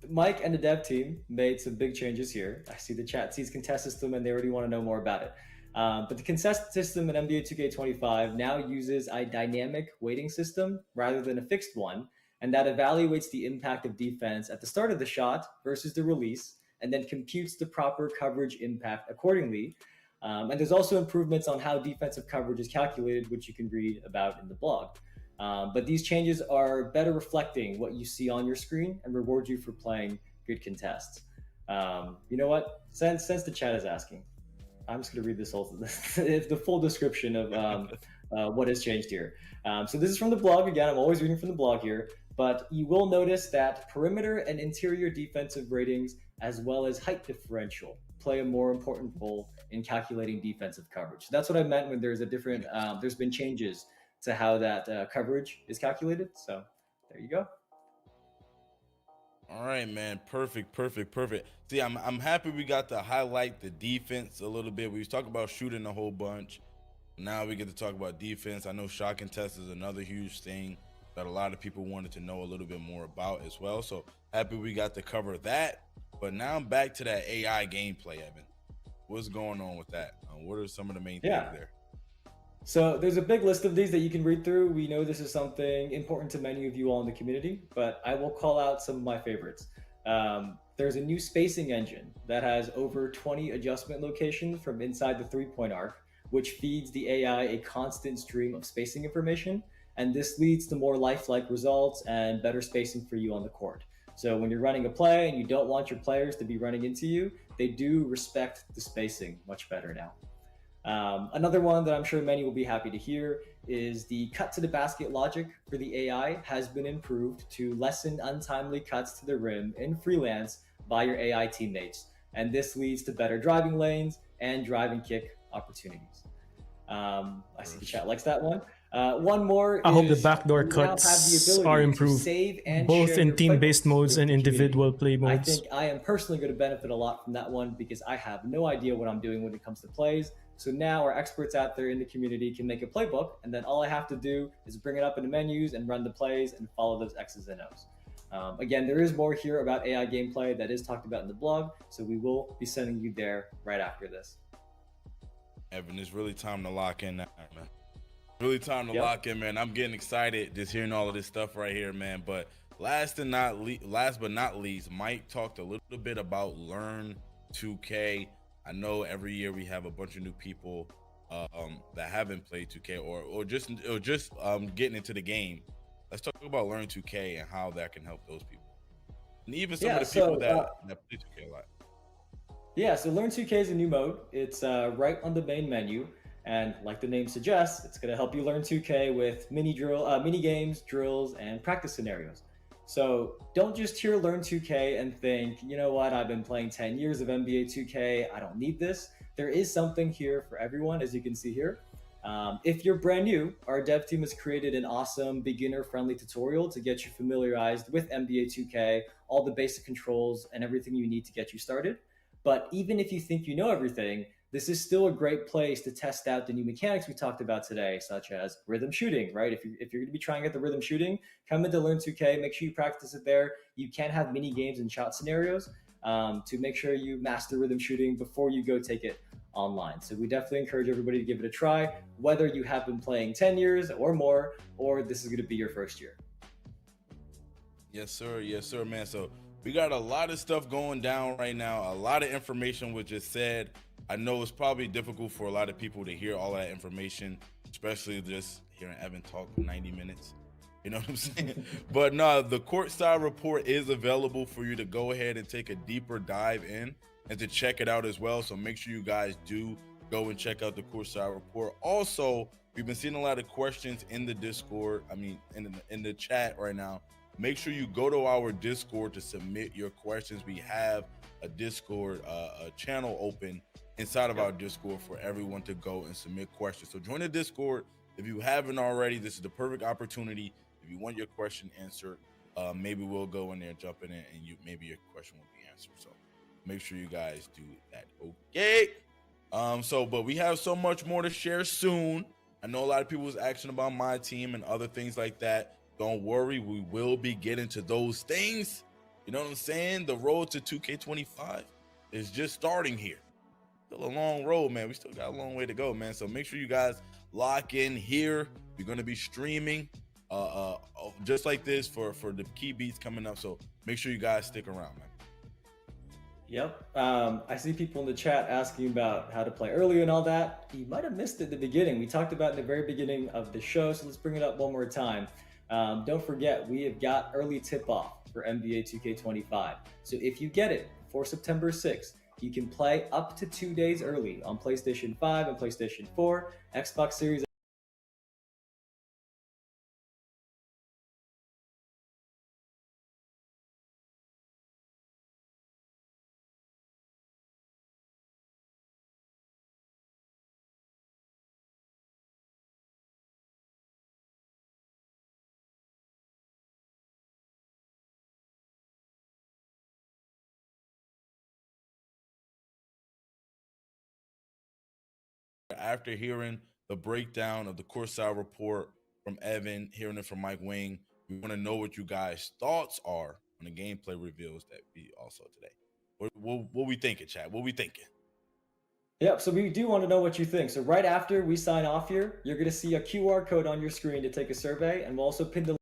Mike and the dev team made some big changes here. I see the chat sees contest system and they already want to know more about it. But the contest system in NBA 2K25 now uses a dynamic weighting system rather than a fixed one, and that evaluates the impact of defense at the start of the shot versus the release, and then computes the proper coverage impact accordingly. And there's also improvements on how defensive coverage is calculated, which you can read about in the blog. But these changes are better reflecting what you see on your screen and reward you for playing good contests. You know what? Since the chat is asking, I'm just going to read this whole the full description of what has changed here. So this is from the blog. Again, I'm always reading from the blog here. But you will notice that perimeter and interior defensive ratings, as well as height differential, play a more important role in calculating defensive coverage. So that's what I meant when there's a different, there's been changes to how that coverage is calculated. So there you go. All right, man. Perfect. See, I'm happy we got to highlight the defense a little bit. We was talking about shooting a whole bunch. Now we get to talk about defense. I know shot contest is another huge thing that a lot of people wanted to know a little bit more about as well. So happy we got to cover that. But now I'm back to that AI gameplay, Evan. What's going on with that? What are some of the main things there? So there's a big list of these that you can read through. We know this is something important to many of you all in the community, but I will call out some of my favorites. There's a new spacing engine that has over 20 adjustment locations from inside the three-point arc, which feeds the AI a constant stream of spacing information. And this leads to more lifelike results and better spacing for you on the court. So when you're running a play and you don't want your players to be running into you, they do respect the spacing much better now. Another one that I'm sure many will be happy to hear is the cut to the basket logic for the AI has been improved to lessen untimely cuts to the rim in freelance by your AI teammates. And this leads to better driving lanes and drive and kick opportunities. I see the chat likes that one. One more. I hope the backdoor cuts are improved, both in team-based modes and individual play modes. I think I am personally going to benefit a lot from that one because I have no idea what I'm doing when it comes to plays. So now our experts out there in the community can make a playbook, and then all I have to do is bring it up in the menus and run the plays and follow those X's and O's. Again, there is more here about AI gameplay that is talked about in the blog, so we will be sending you there right after this. Evan, it's really time to lock in now, man. Really time to lock in, man. I'm getting excited just hearing all of this stuff right here, man. But last but not least, Mike talked a little bit about Learn 2K. I know every year we have a bunch of new people that haven't played 2K or just getting into the game. Let's talk about Learn 2K and how that can help those people, and even some of the people that play 2K a lot. Yeah, so Learn 2K is a new mode. It's right on the main menu. And like the name suggests, it's going to help you learn 2K with mini games, drills, and practice scenarios. So don't just hear Learn 2K and think, you know what, I've been playing 10 years of NBA 2K, I don't need this. There is something here for everyone, as you can see here. If you're brand new, our dev team has created an awesome beginner-friendly tutorial to get you familiarized with NBA 2K, all the basic controls, and everything you need to get you started. But even if you think you know everything, this is still a great place to test out the new mechanics we talked about today, such as rhythm shooting, right? If you're going to be trying out the rhythm shooting, come into Learn 2K, make sure you practice it there. You can have mini games and shot scenarios to make sure you master rhythm shooting before you go take it online. So we definitely encourage everybody to give it a try, whether you have been playing 10 years or more, or this is going to be your first year. Yes, sir, man. So we got a lot of stuff going down right now. A lot of information was just said. I know it's probably difficult for a lot of people to hear all that information, especially just hearing Evan talk for 90 minutes. You know what I'm saying? But no, the Courtside report is available for you to go ahead and take a deeper dive in and to check it out as well. So make sure you guys do go and check out the Courtside report. Also, we've been seeing a lot of questions in the Discord. I mean, in the chat right now. Make sure you go to our Discord to submit your questions. We have a Discord a channel open inside of our Discord for everyone to go and submit questions. So join the Discord if you haven't already. This is the perfect opportunity. If you want your question answered, maybe we'll go in there and jump in it, and maybe your question will be answered. So make sure you guys do that. Okay. But we have so much more to share soon. I know a lot of people was asking about my team and other things like that. Don't worry, we will be getting to those things. You know what I'm saying? The road to 2K25 is just starting here. Still a long road, man. We still got a long way to go, man. So make sure you guys lock in here. We're going to be streaming just like this for the key beats coming up. So make sure you guys stick around, man. Yep. I see people in the chat asking about how to play early and all that. You might have missed it at the beginning. We talked about it in the very beginning of the show, so let's bring it up one more time. Don't forget, we have got early tip-off for NBA 2K25. So if you get it before September 6th, you can play up to 2 days early on PlayStation 5 and PlayStation 4, Xbox Series after hearing the breakdown of the Courtside report from Evan, hearing it from Mike Wing, we want to know what you guys' thoughts are on the gameplay reveals that we also today. What we thinking, chat? What we thinking? Yep, so we do want to know what you think. So right after we sign off here, you're going to see a QR code on your screen to take a survey, and we'll also pin the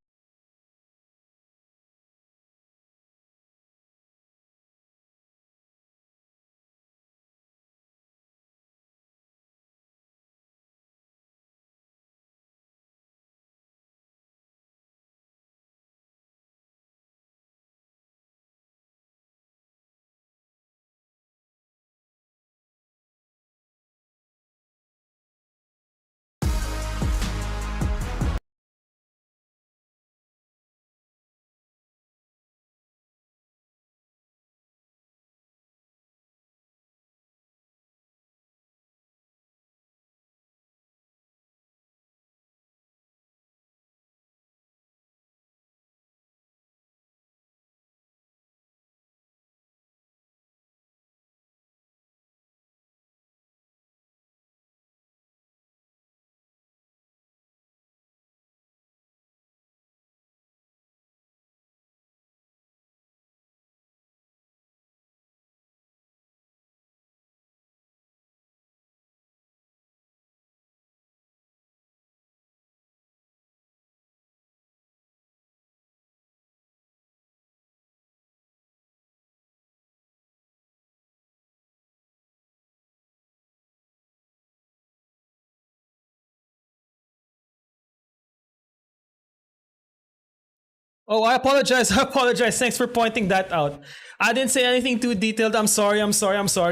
Oh, I apologize. I apologize. Thanks for pointing that out. I didn't say anything too detailed. I'm sorry.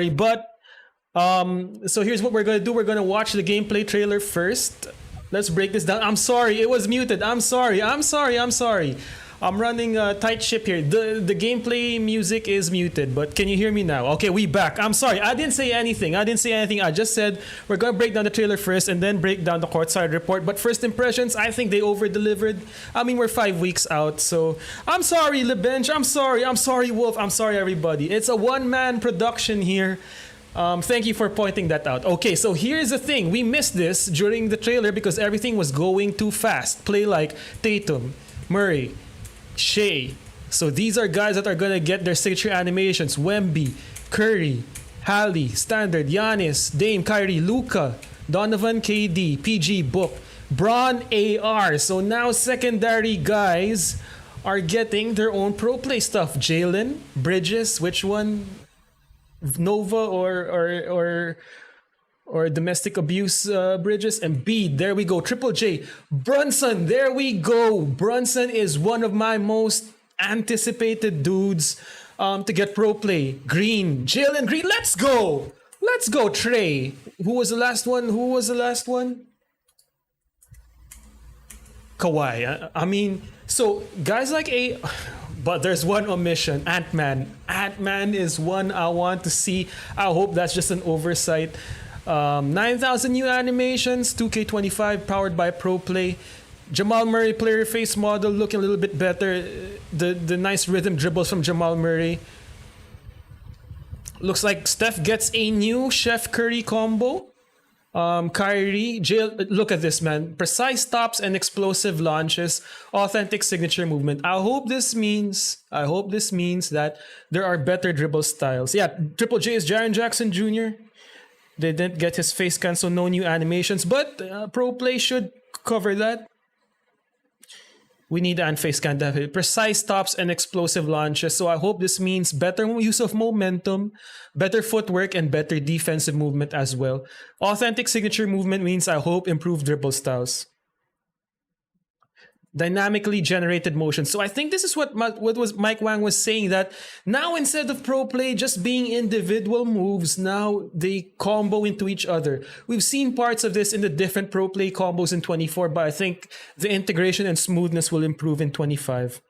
But so here's what we're gonna do. We're gonna watch the gameplay trailer first. Let's break this down. I'm sorry, it was muted. I'm sorry. I'm running a tight ship here. The gameplay music is muted, but can you hear me now? Okay, we back. I'm sorry. I didn't say anything. I just said we're gonna break down the trailer first and then break down the Courtside report. But first impressions, I think they over-delivered. I mean, we're 5 weeks out, so I'm sorry, LeBench. I'm sorry, Wolf. I'm sorry, everybody. It's a one-man production here. Thank you for pointing that out. Okay, so here's the thing. We missed this during the trailer because everything was going too fast. Play like Tatum, Murray, Shea. So these are guys that are going to get their signature animations. Wemby, Curry, Hallie, Standard, Giannis, Dame, Kyrie, Luka, Donovan, KD, PG, Book, Braun, AR. So now secondary guys are getting their own pro play stuff. Jalen, Bridges, which one? Nova or domestic abuse Bridges, and Bede. There we go. Triple J, Brunson. There we go. Brunson is one of my most anticipated dudes to get pro play. Green, Jalen Green. Let's go. Let's go. Trey. Who was the last one? Kawhi. I mean, so guys like but there's one omission. Ant-Man. Ant-Man is one I want to see. I hope that's just an oversight. 9,000 new animations. 2K25 powered by ProPlay. Jamal Murray player face model looking a little bit better. The nice rhythm dribbles from Jamal Murray. Looks like Steph gets a new Chef Curry combo. Kyrie, look at this, man. Precise stops and explosive launches, authentic signature movement. I hope this means that there are better dribble styles. Yeah, Triple J is Jaren Jackson Jr. They didn't get his face scan, so no new animations, but Pro Play should cover that. We need an face scan definitely. Precise stops and explosive launches. So I hope this means better use of momentum, better footwork, and better defensive movement as well. Authentic signature movement means I hope improved dribble styles. Dynamically generated motion. So I think this is what Mike Wang was saying, that now instead of pro play just being individual moves, now they combo into each other. We've seen parts of this in the different pro play combos in 24, but I think the integration and smoothness will improve in 25.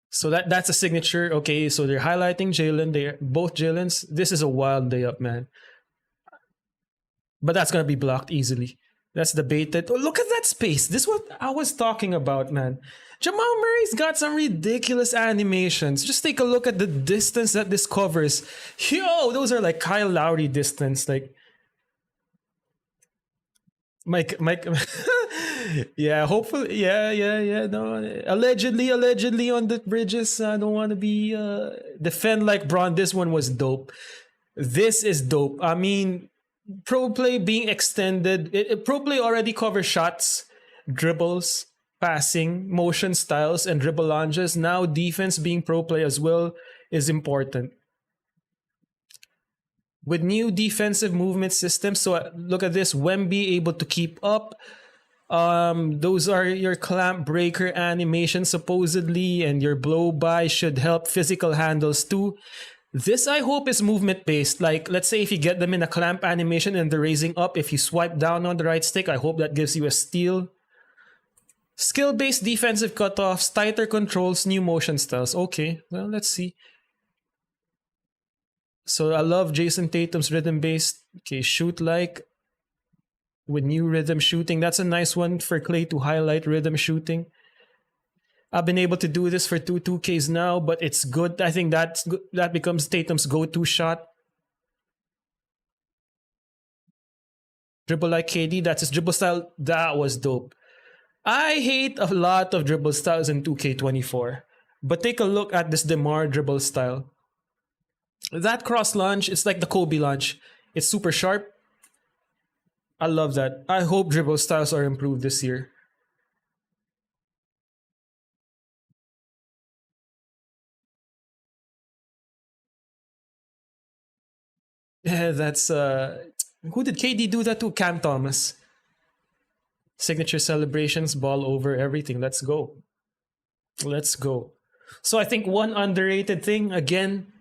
So that's a signature. Okay, so they're highlighting Jalen. They're both Jalen's. This is a wild layup, man. But that's gonna be blocked easily. That's debated. Oh, look at that space. This is what I was talking about, man. Jamal Murray's got some ridiculous animations. Just take a look at the distance that this covers. Yo, those are like Kyle Lowry distance. Like, Mike. Yeah, hopefully. Yeah. No, allegedly on the Bridges. I don't want to be defend like Braun. This one was dope. This is dope. I mean, Pro Play being extended. Pro Play already covers shots, dribbles, passing, motion styles, and dribble launches. Now defense being Pro Play as well is important. With new defensive movement systems, so look at this, Wemby able to keep up. Those are your clamp breaker animations supposedly, and your blow by should help physical handles too. This, I hope, is movement-based. Like, let's say if you get them in a clamp animation and they're raising up, if you swipe down on the right stick, I hope that gives you a steal. Skill-based defensive cutoffs, tighter controls, new motion styles. Okay, well, let's see. So I love Jason Tatum's rhythm-based. Okay, shoot like with new rhythm shooting. That's a nice one for Clay to highlight rhythm shooting. I've been able to do this for 2Ks now, but it's good. I think that becomes Tatum's go-to shot. Dribble like KD, that's his dribble style. That was dope. I hate a lot of dribble styles in 2K24, but take a look at this DeMar dribble style. That cross launch, it's like the Kobe launch. It's super sharp. I love that. I hope dribble styles are improved this year. Yeah, that's who did KD do that to? Cam Thomas. Signature celebrations, ball over everything. Let's go. Let's go. So I think one underrated thing, again,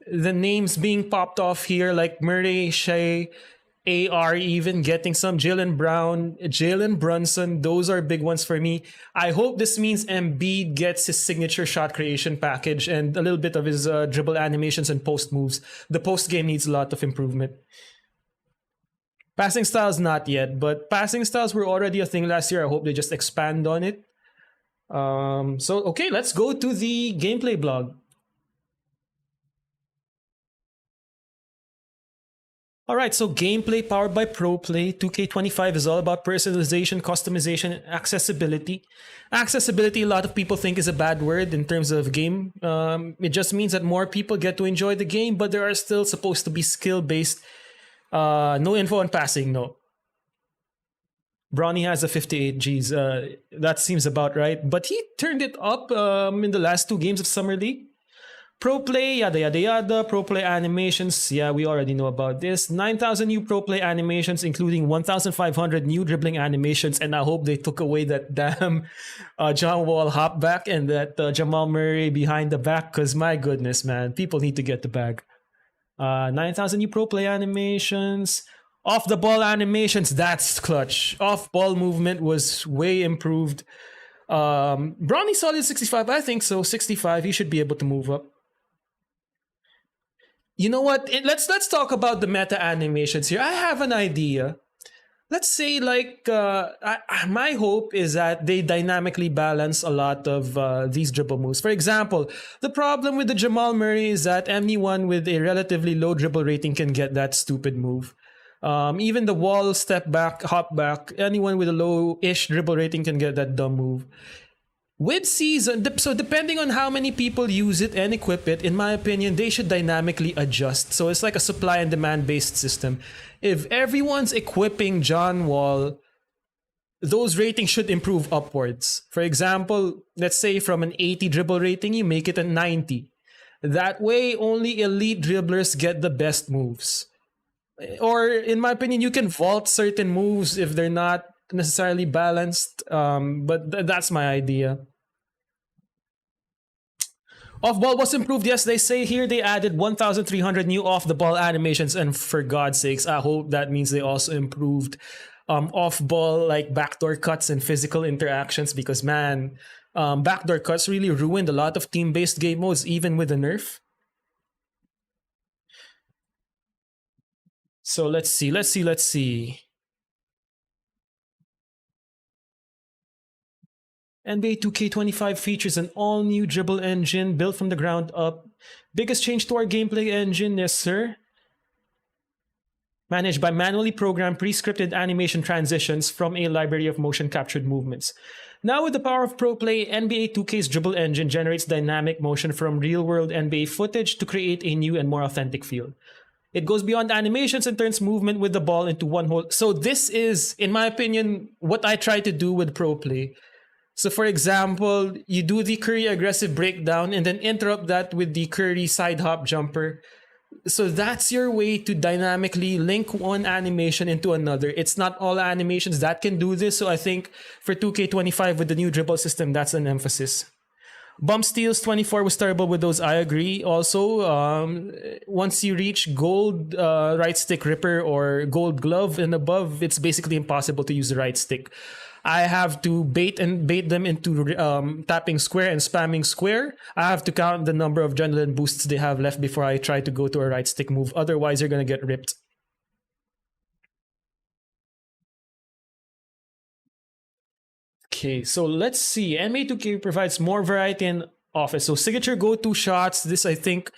the names being popped off here, like Murray, Shea, AR, even getting some Jalen Brown, Jalen Brunson. Those are big ones for me. I hope this means Embiid gets his signature shot creation package and a little bit of his dribble animations and post moves. The post game needs a lot of improvement. Passing styles, not yet, but passing styles were already a thing last year. I hope they just expand on it. So, okay, let's go to the gameplay blog. All right, so gameplay powered by ProPlay. 2K25 is all about personalization, customization, and accessibility. Accessibility, a lot of people think is a bad word in terms of game. It just means that more people get to enjoy the game, but there are still supposed to be skill-based. No info on passing, no. Bronny has a 58 Gs. That seems about right. But he turned it up in the last 2 games of Summer League. Pro Play, yada yada yada. Pro Play animations, yeah, we already know about this. 9,000 new Pro Play animations, including 1,500 new dribbling animations. And I hope they took away that damn John Wall hop back and that Jamal Murray behind the back. Because my goodness, man, people need to get the bag. 9,000 new Pro Play animations. Off the ball animations, that's clutch. Off ball movement was way improved. Bronny solid 65, I think so. 65, he should be able to move up. You know what? Let's talk about the meta animations here. I have an idea. Let's say like my hope is that they dynamically balance a lot of these dribble moves. For example, the problem with the Jamal Murray is that anyone with a relatively low dribble rating can get that stupid move. Even the wall step back, hop back, anyone with a low-ish dribble rating can get that dumb move. With season, so depending on how many people use it and equip it, in my opinion, they should dynamically adjust. So it's like a supply and demand based system. If everyone's equipping John Wall, those ratings should improve upwards. For example, let's say from an 80 dribble rating, you make it a 90. That way, only elite dribblers get the best moves. Or, in my opinion, you can vault certain moves if they're not necessarily balanced. But that's my idea. Off-ball was improved. Yes, they say here they added 1,300 new off-the-ball animations. And for God's sakes, I hope that means they also improved off-ball like backdoor cuts and physical interactions. Because, man, backdoor cuts really ruined a lot of team-based game modes, even with the nerf. So let's see. NBA 2K25 features an all-new dribble engine built from the ground up. Biggest change to our gameplay engine, yes sir. Managed by manually programmed pre-scripted animation transitions from a library of motion captured movements. Now with the power of ProPlay, NBA 2K's dribble engine generates dynamic motion from real-world NBA footage to create a new and more authentic feel. It goes beyond animations and turns movement with the ball into one whole. So this is, in my opinion, what I try to do with ProPlay. So for example, you do the Curry aggressive breakdown and then interrupt that with the Curry side hop jumper. So that's your way to dynamically link one animation into another. It's not all animations that can do this. So I think for 2K25 with the new dribble system, that's an emphasis. Bump steals 24 was terrible with those, I agree. Also, once you reach gold right stick ripper or gold glove and above, it's basically impossible to use the right stick. I have to bait them into tapping square and spamming square. I have to count the number of adrenaline boosts they have left before I try to go to a right stick move. Otherwise, you're going to get ripped. Okay, so let's see. MA2K provides more variety in offense. So signature go-to shots. This, I think,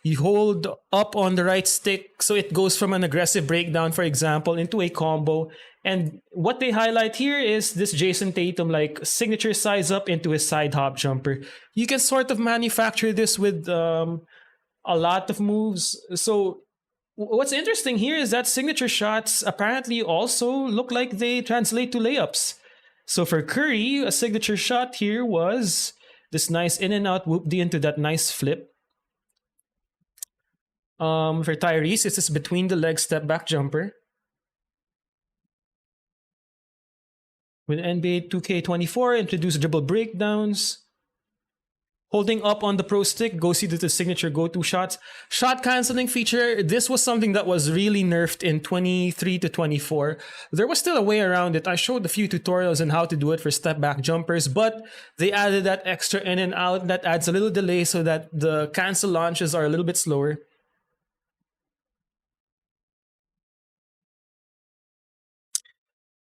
you hold up on the right stick. So it goes from an aggressive breakdown, for example, into a combo. And what they highlight here is this Jason Tatum like signature size up into his side hop jumper. You can sort of manufacture this with a lot of moves. So what's interesting here is that signature shots apparently also look like they translate to layups. So for Curry, a signature shot here was this nice in and out whoop-dee into that nice flip. For Tyrese, it's this between the leg step back jumper. With NBA 2K24, introduce dribble breakdowns. Holding up on the pro stick, go see the signature go-to shots. Shot canceling feature, this was something that was really nerfed in 23 to 24. There was still a way around it. I showed a few tutorials on how to do it for step back jumpers, but they added that extra in and out that adds a little delay so that the cancel launches are a little bit slower.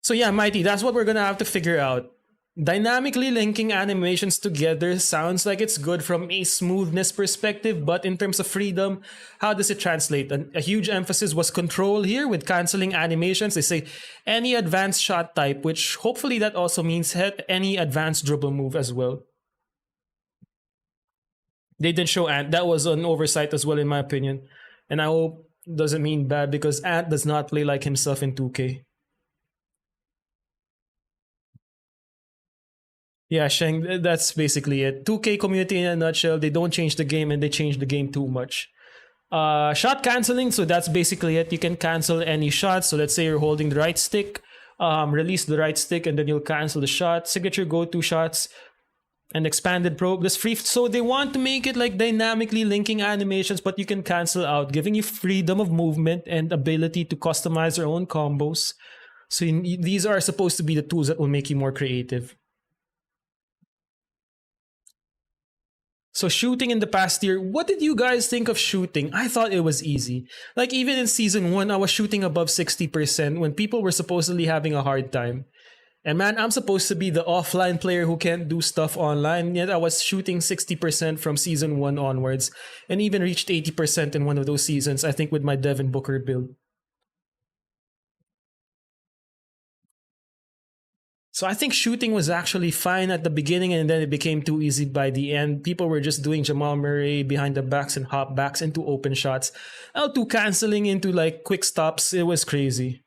So yeah, Mighty, that's what we're gonna have to figure out. Dynamically linking animations together sounds like it's good from a smoothness perspective, but in terms of freedom, how does it translate? A huge emphasis was control here with canceling animations. They say any advanced shot type, which hopefully that also means any advanced dribble move as well. They didn't show Ant. That was an oversight as well, in my opinion. And I hope doesn't mean bad because Ant does not play like himself in 2K. Yeah, Sheng, that's basically it. 2K community in a nutshell. They don't change the game and they change the game too much. Shot canceling, so that's basically it. You can cancel any shots. So let's say you're holding the right stick, release the right stick, and then you'll cancel the shot. Signature go-to shots and expanded probe. This free. So they want to make it like dynamically linking animations, but you can cancel out, giving you freedom of movement and ability to customize your own combos. So these are supposed to be the tools that will make you more creative. So shooting in the past year, what did you guys think of shooting? I thought it was easy. Like even in season 1, I was shooting above 60% when people were supposedly having a hard time. And man, I'm supposed to be the offline player who can't do stuff online, yet I was shooting 60% from season 1 onwards, and even reached 80% in one of those seasons, I think with my Devin Booker build. So I think shooting was actually fine at the beginning, and then it became too easy by the end. People were just doing Jamal Murray behind the backs and hop backs into open shots. L2 canceling into like quick stops. It was crazy.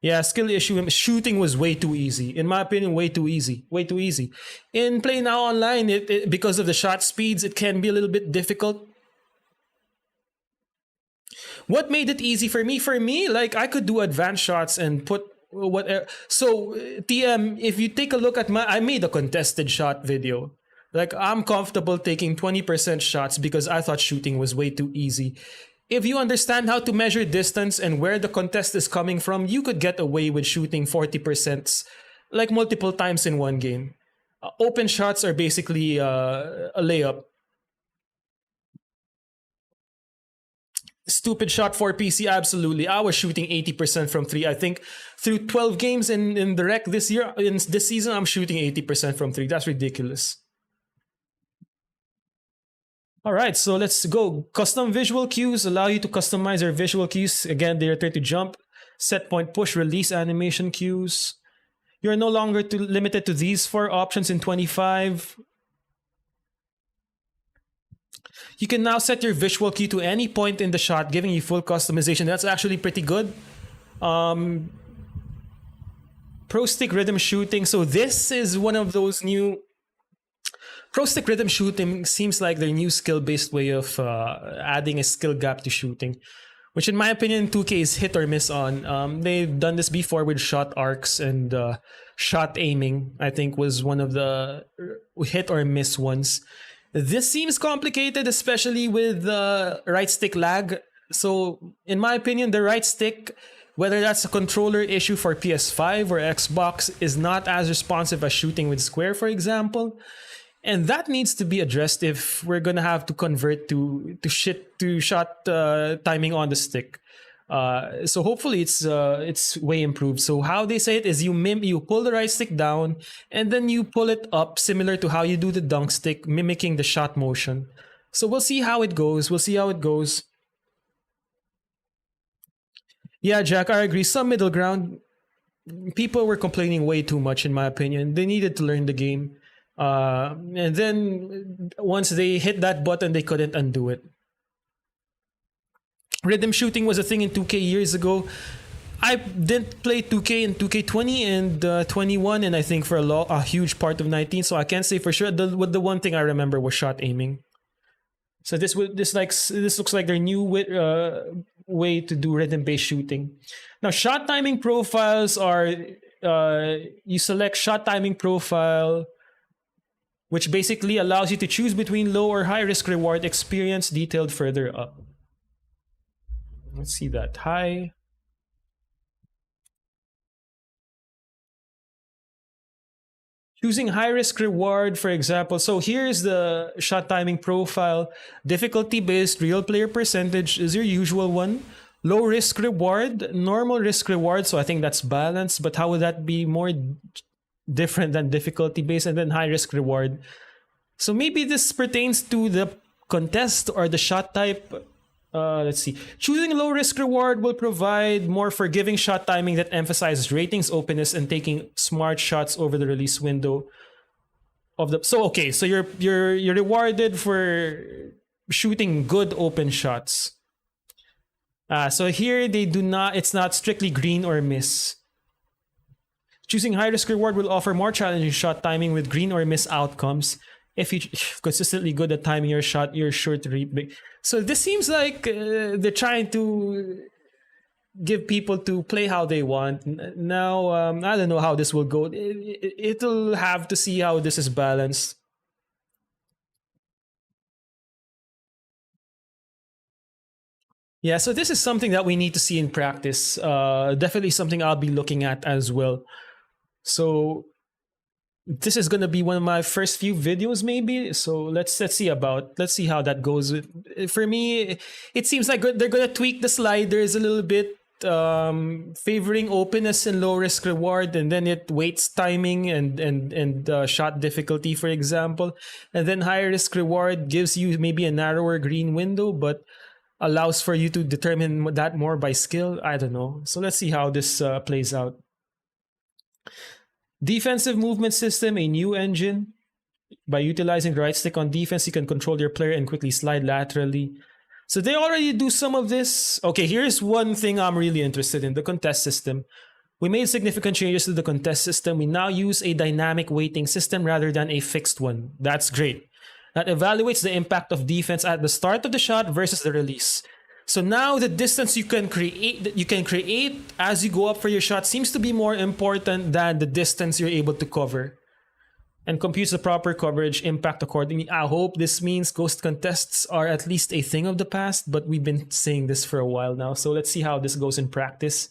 Yeah, skill issue. Shooting was way too easy. In my opinion, way too easy. Way too easy. In Play Now Online, because of the shot speeds, it can be a little bit difficult. What made it easy for me? For me, like I could do advanced shots and put whatever. So TM, if you take a look at I made a contested shot video. Like I'm comfortable taking 20% shots because I thought shooting was way too easy. If you understand how to measure distance and where the contest is coming from, you could get away with shooting 40% like multiple times in one game. Open shots are basically a layup. Stupid shot for PC, absolutely. I was shooting 80% from 3. I think through 12 games in the rec this year, in this season, I'm shooting 80% from 3. That's ridiculous. All right, so let's go. Custom visual cues allow you to customize your visual cues. Again, they return to jump, set point, push, release animation cues. You're no longer limited to these 4 options in 25. You can now set your visual cue to any point in the shot, giving you full customization. That's actually pretty good. Pro stick rhythm shooting. So this is one of those new... Pro stick rhythm shooting seems like their new skill-based way of adding a skill gap to shooting, which in my opinion 2K is hit or miss on. They've done this before with shot arcs and shot aiming, I think was one of the hit or miss ones. This seems complicated, especially with right stick lag. So in my opinion, the right stick, whether that's a controller issue for PS5 or Xbox, is not as responsive as shooting with square, for example. And that needs to be addressed if we're gonna have to convert to shot timing on the stick. So hopefully it's way improved. So how they say it is you pull the right stick down and then you pull it up, similar to how you do the dunk stick, mimicking the shot motion. So we'll see how it goes. We'll see how it goes. Yeah, Jack, I agree. Some middle ground. People were complaining way too much, in my opinion. They needed to learn the game. And then once they hit that button, they couldn't undo it. Rhythm shooting was a thing in 2K years ago. I didn't play 2K in 2K20 and 21, and I think for a huge part of 19, so I can't say for sure. The one thing I remember was shot aiming. So this looks like their new way to do rhythm-based shooting. Now, shot timing profiles are you select shot timing profile, which basically allows you to choose between low or high risk reward experience, detailed further up. Let's see that. High. Choosing high risk reward, for example. So here's the shot timing profile. Difficulty based real player percentage is your usual one. Low risk reward, normal risk reward. So I think that's balanced, but how would that be more different than difficulty based, and then high risk reward. So maybe this pertains to the contest or the shot type. Let's see. Choosing low risk reward will provide more forgiving shot timing that emphasizes ratings, openness, and taking smart shots over the release window of the. So okay, so you're rewarded for shooting good open shots. So here they do not. It's not strictly green or miss. Choosing high risk reward will offer more challenging shot timing with green or miss outcomes. If you're consistently good at timing your shot, you're sure to reap big. So this seems like they're trying to give people to play how they want. Now, I don't know how this will go. It'll have to see how this is balanced. Yeah, so this is something that we need to see in practice. Definitely something I'll be looking at as well. So this is gonna be one of my first few videos, maybe. So let's see how that goes. For me, it seems like they're gonna tweak the sliders a little bit, favoring openness and low risk reward, and then it weights timing and shot difficulty, for example, and then high risk reward gives you maybe a narrower green window, but allows for you to determine that more by skill. I don't know. So let's see how this plays out. Defensive movement system, a new engine. By utilizing the right stick on defense, you can control your player and quickly slide laterally. So they already do some of this. Okay, here's one thing I'm really interested in, the contest system. We made significant changes to the contest system. We now use a dynamic weighting system rather than a fixed one. That's great. That evaluates the impact of defense at the start of the shot versus the release. So now the distance you can create as you go up for your shot seems to be more important than the distance you're able to cover, and computes the proper coverage impact accordingly. I hope this means ghost contests are at least a thing of the past, but we've been saying this for a while now. So let's see how this goes in practice.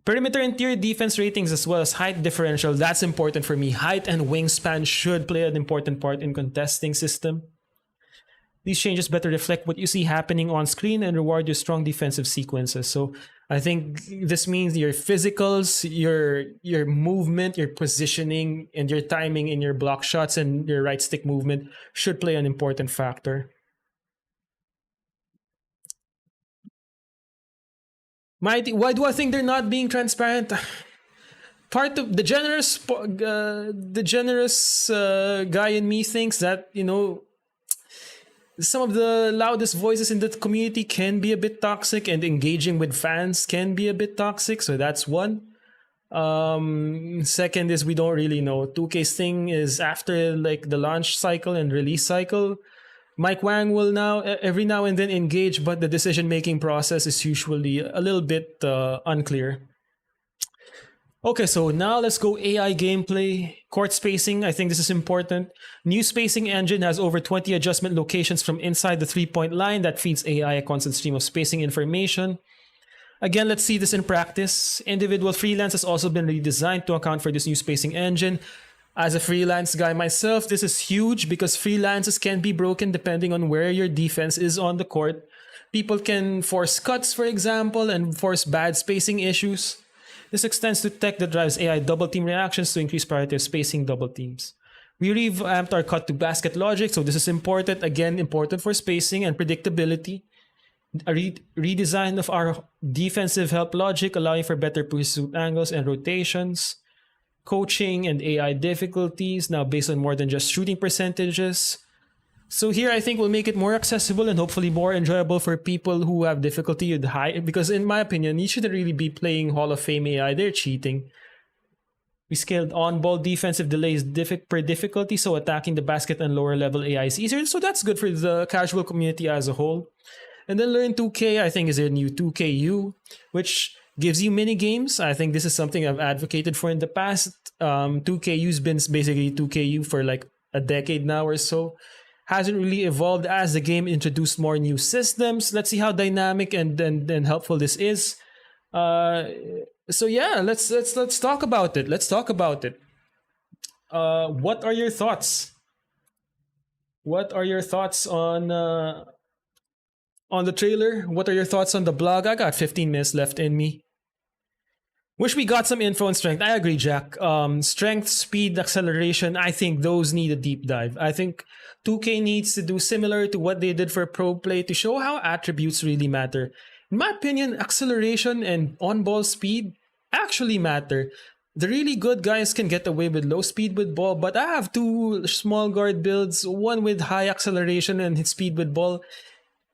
Perimeter interior defense ratings as well as height differential. That's important for me. Height and wingspan should play an important part in contesting system. These changes better reflect what you see happening on screen and reward your strong defensive sequences. So I think this means your physicals, your movement, your positioning, and your timing in your block shots and your right stick movement should play an important factor. Why do I think they're not being transparent? Part of the generous guy in me thinks that, you know, some of the loudest voices in the community can be a bit toxic, and engaging with fans can be a bit toxic. So that's one. Second is we don't really know. 2K's thing is after like the launch cycle and release cycle, Mike Wang will now every now and then engage, but the decision-making process is usually a little bit unclear. Okay, so now let's go AI gameplay. Court spacing, I think this is important. New spacing engine has over 20 adjustment locations from inside the 3-point line that feeds AI a constant stream of spacing information. Again, let's see this in practice. Individual freelance has also been redesigned to account for this new spacing engine. As a freelance guy myself, this is huge because freelances can be broken depending on where your defense is on the court. People can force cuts, for example, and force bad spacing issues. This extends to tech that drives AI double team reactions to increase priority of spacing double teams. We revamped our cut to basket logic, so this is important, again, important for spacing and predictability. A redesign of our defensive help logic, allowing for better pursuit angles and rotations. Coaching and AI difficulties, now based on more than just shooting percentages. So here I think we'll make it more accessible and hopefully more enjoyable for people who have difficulty with high, because in my opinion, you shouldn't really be playing Hall of Fame AI, they're cheating. We scaled on-ball defensive delays per difficulty, so attacking the basket and lower level AI is easier, so that's good for the casual community as a whole. And then Learn 2K, I think, is a new 2KU, which gives you mini games. I think this is something I've advocated for in the past. 2KU's been basically 2KU for like a decade now or so. Hasn't really evolved as the game introduced more new systems. Let's see how dynamic and helpful this is. So yeah, let's talk about it. Let's talk about it. What are your thoughts? What are your thoughts on the trailer? What are your thoughts on the blog? I got 15 minutes left in me. Wish we got some info on strength. I agree, Jack. Strength, speed, acceleration, I think those need a deep dive. I think 2K needs to do similar to what they did for Pro Play to show how attributes really matter. In my opinion, acceleration and on-ball speed actually matter. The really good guys can get away with low speed with ball, but I have two small guard builds, one with high acceleration and hit speed with ball,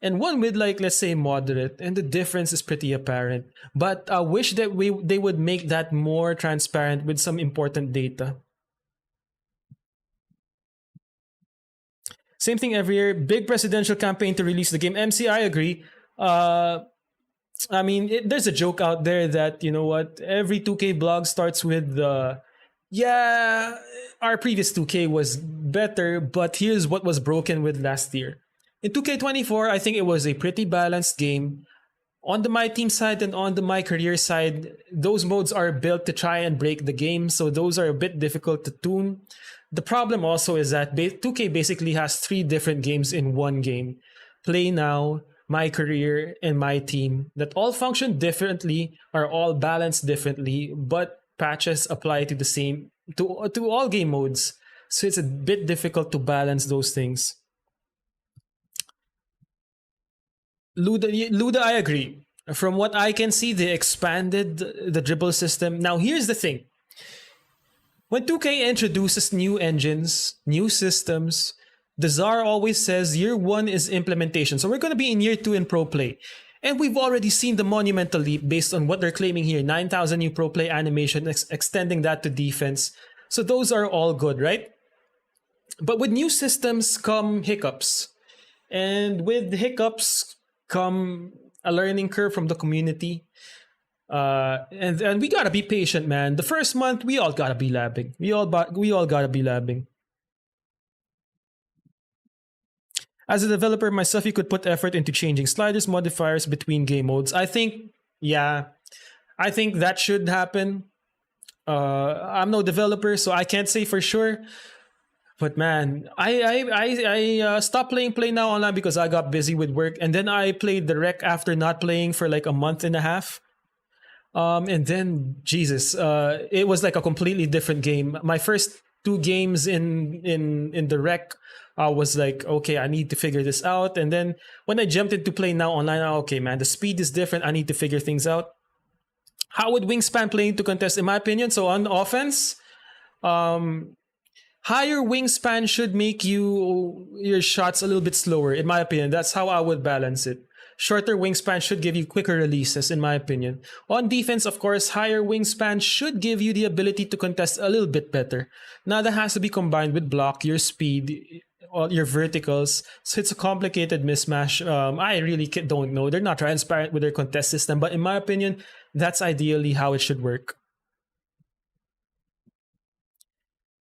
and one with, like, let's say moderate, and the difference is pretty apparent. But I wish that they would make that more transparent with some important data. Same thing every year. Big presidential campaign to release the game. MC, I agree. I mean, there's a joke out there that, you know what, every 2K blog starts with, yeah, our previous 2K was better, but here's what was broken with last year. In 2K24, I think it was a pretty balanced game. On the My Team side and on the My Career side, those modes are built to try and break the game, so those are a bit difficult to tune. The problem also is that 2K basically has 3 different games in one game. Play Now, My Career, and My Team, that all function differently, are all balanced differently, but patches apply to the same to all game modes. So it's a bit difficult to balance those things. Luda, I agree. From what I can see, they expanded the dribble system. Now, here's the thing. When 2K introduces new engines, new systems, the czar always says year 1 is implementation. So we're going to be in year 2 in Pro Play. And we've already seen the monumental leap based on what they're claiming here. 9,000 new Pro Play animation, extending that to defense. So those are all good, right? But with new systems come hiccups. And with hiccups come a learning curve from the community. And we gotta be patient, man. The first month, we all gotta be labbing. We all gotta be labbing. As a developer myself, you could put effort into changing sliders, modifiers between game modes. I think that should happen. I'm no developer, so I can't say for sure. But man, I stopped playing Play Now online because I got busy with work, and then I played the rec after not playing for like a month and a half. And then Jesus, it was like a completely different game. My first 2 games in the rec, I was like, okay, I need to figure this out. And then when I jumped into Play Now online, okay, man, the speed is different. I need to figure things out. How would Wingspan play into contest? In my opinion, so on offense, higher wingspan should make your shots a little bit slower, in my opinion. That's how I would balance it. Shorter wingspan should give you quicker releases, in my opinion. On defense, of course, higher wingspan should give you the ability to contest a little bit better. Now, that has to be combined with block, your speed, all your verticals. So it's a complicated mismatch. I really don't know. They're not transparent with their contest system, but in my opinion, that's ideally how it should work.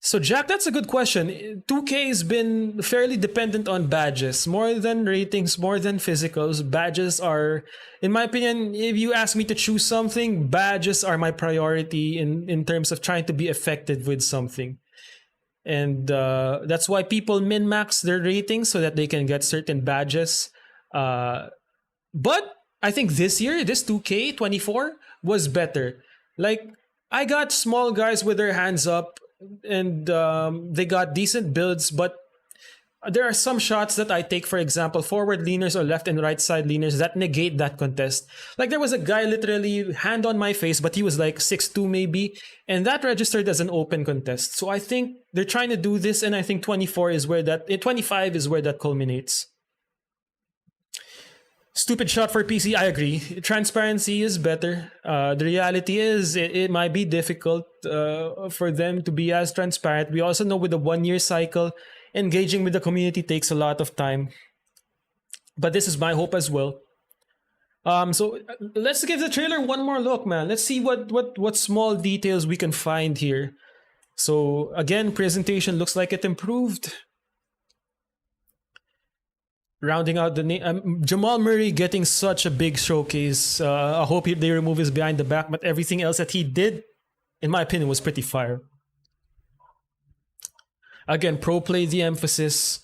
So Jack, that's a good question. 2K has been fairly dependent on badges, more than ratings, more than physicals. Badges are, in my opinion, if you ask me to choose something, badges are my priority in terms of trying to be effective with something. And that's why people min-max their ratings so that they can get certain badges. But I think this year, this 2K24 was better. Like, I got small guys with their hands up, and they got decent builds, but there are some shots that I take, for example, forward leaners or left and right side leaners that negate that contest. Like, there was a guy literally hand on my face, but he was like 6'2" maybe, and that registered as an open contest. So I think they're trying to do this, and I think 25 is where that culminates. Stupid shot for PC, I agree. Transparency is better. The reality is it might be difficult for them to be as transparent. We also know with the 1-year cycle, engaging with the community takes a lot of time. But this is my hope as well. So let's give the trailer one more look, man. Let's see what small details we can find here. So again, presentation looks like it improved. Rounding out the name, Jamal Murray getting such a big showcase. I hope they remove his behind the back, but everything else that he did, in my opinion, was pretty fire. Again, pro play the emphasis.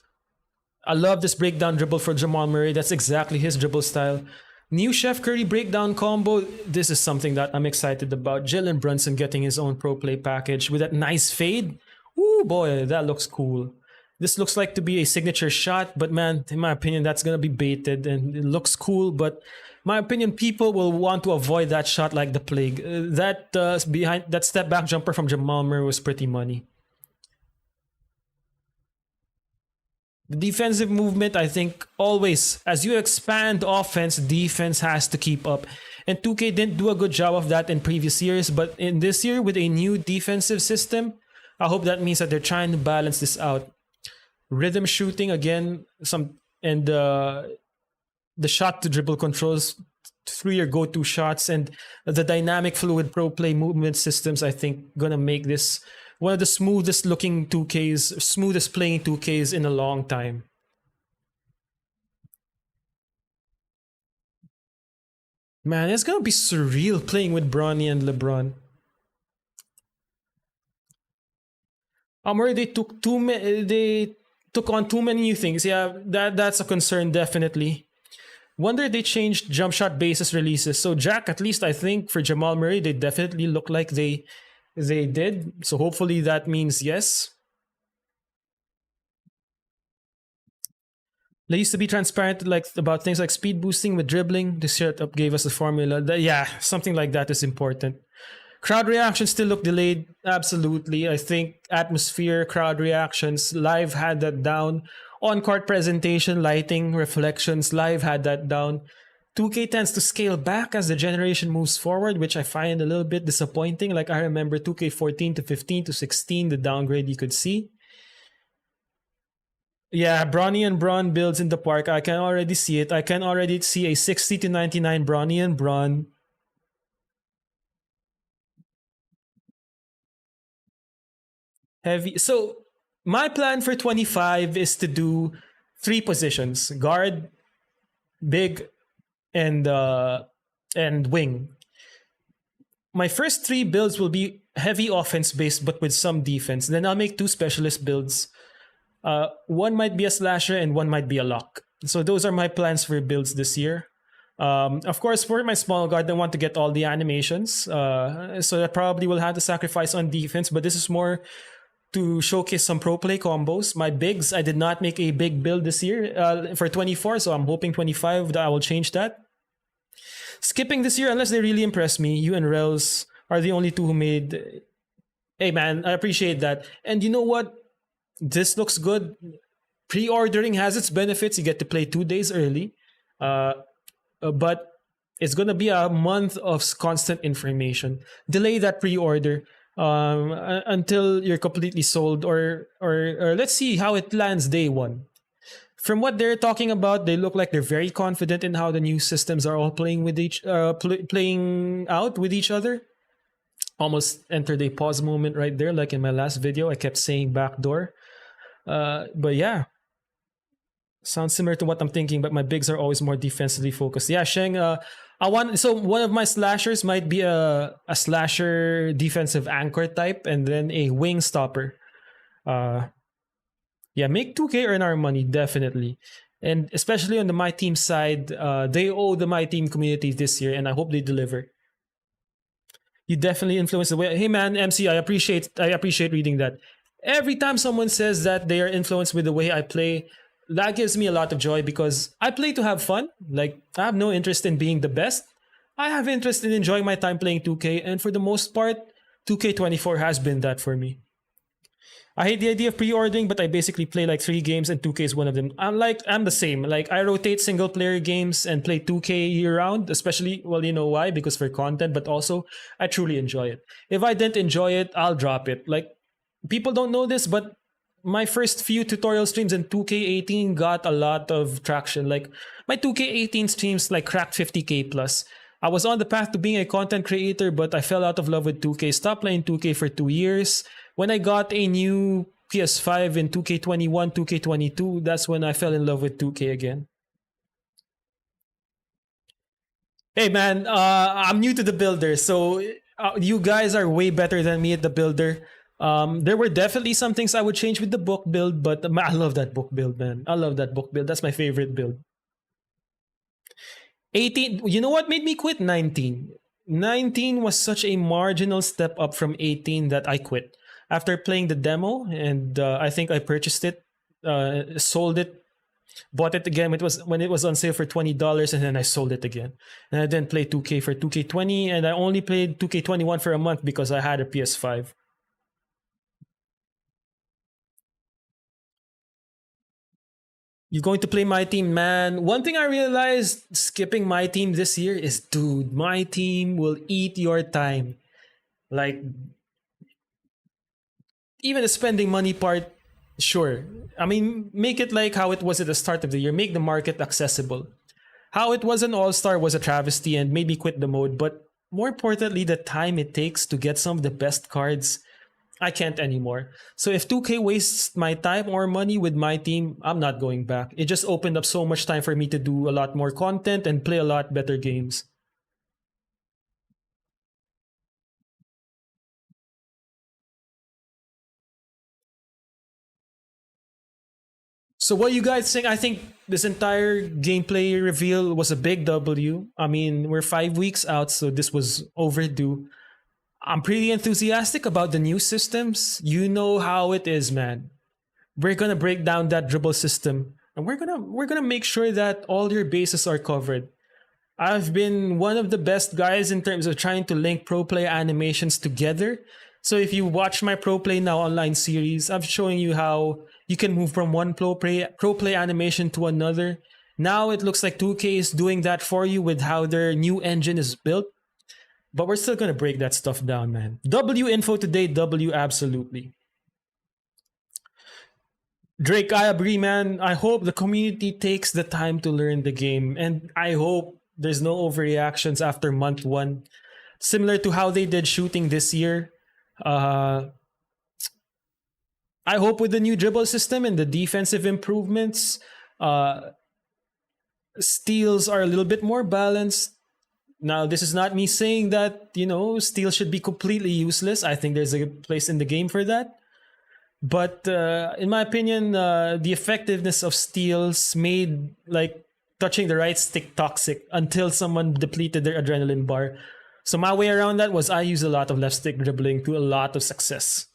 I love this breakdown dribble for Jamal Murray. That's exactly his dribble style. New Chef Curry breakdown combo. This is something that I'm excited about. Jalen Brunson getting his own pro play package with that nice fade. Ooh, boy, that looks cool. This looks like to be a signature shot, but man, in my opinion, that's going to be baited and it looks cool. But my opinion, people will want to avoid that shot like the plague. Behind that step back jumper from Jamal Murray was pretty money. The defensive movement, I think, always, as you expand offense, defense has to keep up. And 2K didn't do a good job of that in previous years, but in this year with a new defensive system, I hope that means that they're trying to balance this out. Rhythm shooting again, the shot to dribble controls through your go-to shots, and the dynamic fluid pro play movement systems, I think, gonna make this one of the smoothest looking 2Ks, smoothest playing 2Ks in a long time. Man, it's gonna be surreal playing with Bronny and LeBron. I'm worried they took on too many new things. Yeah, that's a concern, definitely. Wonder if they changed jump shot basis releases. So Jack, at least I think for Jamal Murray, they definitely look like they did. So hopefully that means yes. They used to be transparent about things like speed boosting with dribbling. This setup gave us the formula. Yeah, something like that is important. Crowd reactions still look delayed. Absolutely. I think atmosphere, crowd reactions, live had that down. On-court presentation, lighting, reflections, live had that down. 2K tends to scale back as the generation moves forward, which I find a little bit disappointing. Like I remember 2K14 to 15 to 16, the downgrade you could see. Yeah, Bronny and Bron builds in the park. I can already see it. I can already see a 60 to 99 Bronny and Bron. Heavy. So my plan for 25 is to do 3 positions: guard, big, and wing. My first 3 builds will be heavy offense based, but with some defense. Then I'll make 2 specialist builds. One might be a slasher and one might be a lock. So those are my plans for builds this year. Of course, for my small guard, I want to get all the animations. So that probably will have to sacrifice on defense, but this is more to showcase some pro play combos. My bigs, I did not make a big build this year for 24, so I'm hoping 25 that I will change that. Skipping this year, unless they really impress me, you and Rels are the only 2 who made... Hey man, I appreciate that. And you know what? This looks good. Pre-ordering has its benefits. You get to play 2 days early. But it's going to be a month of constant information. Delay that pre-order until you're completely sold, or let's see how it lands day 1. From what they're talking about, they look like they're very confident in how the new systems are all playing with playing out with each other. Almost entered a pause moment right there, like in my last video. I kept saying backdoor. But yeah, sounds similar to what I'm thinking, but my bigs are always more defensively focused. Yeah, Sheng, so one of my slashers might be a slasher defensive anchor type, and then a wing stopper. Yeah, make 2K earn our money, definitely. And especially on the My Team side, they owe the My Team community this year, and I hope they deliver. You definitely influence the way. Hey man, MC, I appreciate reading that. Every time someone says that they are influenced with the way I play, that gives me a lot of joy, because I play to have fun. Like, I have no interest in being the best. I have interest in enjoying my time playing 2K, and for the most part, 2K24 has been that for me. I hate the idea of pre-ordering, but I basically play like 3 games and 2K is one of them. I'm the same. Like, I rotate single player games and play 2K year round, especially, well, you know why? Because for content, but also I truly enjoy it. If I didn't enjoy it, I'll drop it. Like, people don't know this, but my first few tutorial streams in 2K18 got a lot of traction. Like, my 2K18 streams like cracked 50K plus. I was on the path to being a content creator, but I fell out of love with 2K. Stopped playing 2K for 2 years. When I got a new PS5 in 2K21, 2K22, that's when I fell in love with 2K again. Hey man, I'm new to the builder, so you guys are way better than me at the builder. There were definitely some things I would change with the book build, but I love that book build, man. I love that book build. That's my favorite build. 18. You know what made me quit? 19. 19 was such a marginal step up from 18 that I quit. After playing the demo, and I think I purchased it, sold it, bought it again. It was when it was on sale for $20, and then I sold it again. And I didn't play 2K for 2K20, and I only played 2K21 for a month because I had a PS5. You're going to play my team, man. One thing I realized skipping my team this year is, dude, my team will eat your time. Like, even the spending money part, sure. I mean, make it like how it was at the start of the year. Make the market accessible. How it was an all-star was a travesty and made me quit the mode. But more importantly, the time it takes to get some of the best cards, I can't anymore. So if 2K wastes my time or money with my team, I'm not going back. It just opened up so much time for me to do a lot more content and play a lot better games. So what you guys think? I think this entire gameplay reveal was a big W. I mean, we're 5 weeks out, so this was overdue. I'm pretty enthusiastic about the new systems. You know how it is, man. We're gonna break down that dribble system, and we're gonna make sure that all your bases are covered. I've been one of the best guys in terms of trying to link pro play animations together. So if you watch my Pro Play Now online series, I'm showing you how you can move from one pro play animation to another. Now it looks like 2K is doing that for you with how their new engine is built. But we're still going to break that stuff down, man. W info today, W absolutely. Drake, I agree, man. I hope the community takes the time to learn the game. And I hope there's no overreactions after month 1. Similar to how they did shooting this year. I hope with the new dribble system and the defensive improvements, steals are a little bit more balanced. Now, this is not me saying that, steal should be completely useless. I think there's a place in the game for that. But in my opinion, the effectiveness of steals made like touching the right stick toxic until someone depleted their adrenaline bar. So my way around that was I use a lot of left stick dribbling to a lot of success.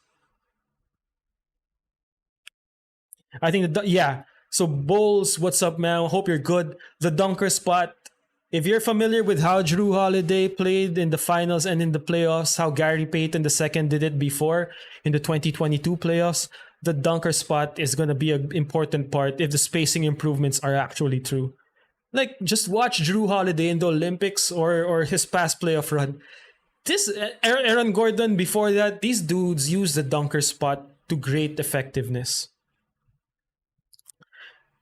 I think yeah. So Bowles, what's up, man? Hope you're good. The dunker spot. If you're familiar with how Drew Holiday played in the finals and in the playoffs, how Gary Payton II did it before in the 2022 playoffs, the dunker spot is going to be an important part if the spacing improvements are actually true. Like, just watch Drew Holiday in the Olympics or his past playoff run. This Aaron Gordon before that, these dudes use the dunker spot to great effectiveness.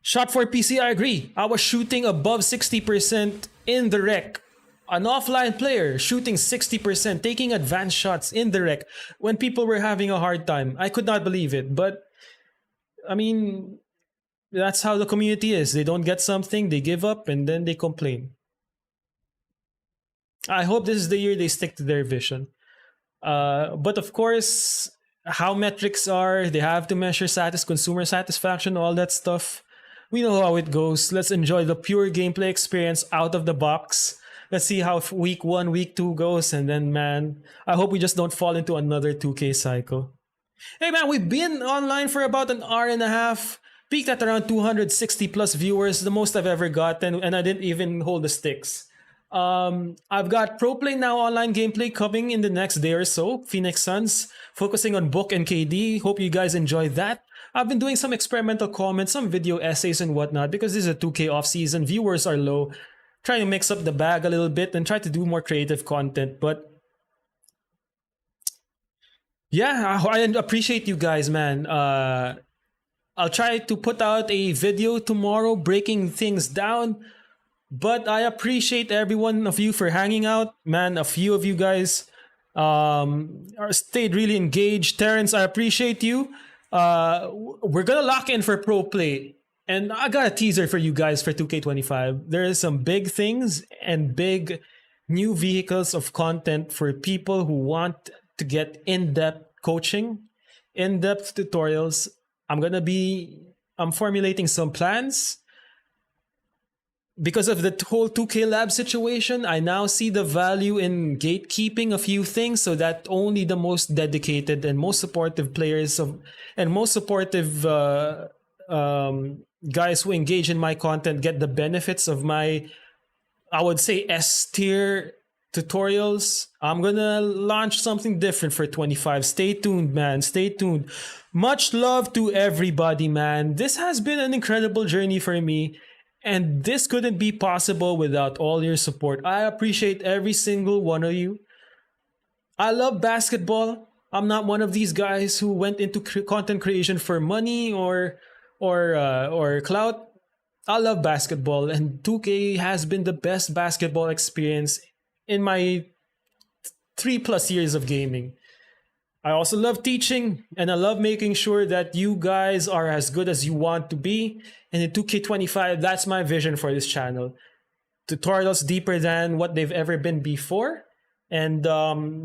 Shot for PC, I agree. I was shooting above 60% in the rec. An offline player shooting 60%, taking advanced shots in the rec when people were having a hard time. I could not believe it. But, I mean, that's how the community is. They don't get something, they give up, and then they complain. I hope this is the year they stick to their vision. But of course, how metrics are, they have to measure consumer satisfaction, all that stuff. We know how it goes. Let's enjoy the pure gameplay experience out of the box. Let's see how week 1, week 2 goes. And then, man, I hope we just don't fall into another 2K cycle. Hey, man, we've been online for about an hour and a half. Peaked at around 260 plus viewers, the most I've ever gotten. And I didn't even hold the sticks. I've got Pro Play Now online gameplay coming in the next day or so. Phoenix Suns, focusing on Book and KD. Hope you guys enjoy that. I've been doing some experimental comments, some video essays and whatnot because this is a 2K off-season. Viewers are low. Trying to mix up the bag a little bit and try to do more creative content. But yeah, I appreciate you guys, man. I'll try to put out a video tomorrow breaking things down. But I appreciate every one of you for hanging out. Man, a few of you guys stayed really engaged. Terrence, I appreciate you. We're gonna lock in for Pro Play. And I got a teaser for you guys for 2K25. There is some big things and big new vehicles of content for people who want to get in-depth coaching, in-depth tutorials. I'm formulating some plans. because of the whole 2K Lab situation, I now see the value in gatekeeping a few things so that only the most dedicated and most supportive players and most supportive guys who engage in my content get the benefits of my, I would say, S tier tutorials. I'm gonna launch something different for 25. Stay tuned, man. Stay tuned. Much love to everybody, man. This has been an incredible journey for me. And this couldn't be possible without all your support. I appreciate every single one of you. I love basketball. I'm not one of these guys who went into content creation for money or clout. I love basketball, and 2K has been the best basketball experience in my 3+ years of gaming. I also love teaching, and I love making sure that you guys are as good as you want to be. And in 2K25, that's my vision for this channel. Tutorials deeper than what they've ever been before. And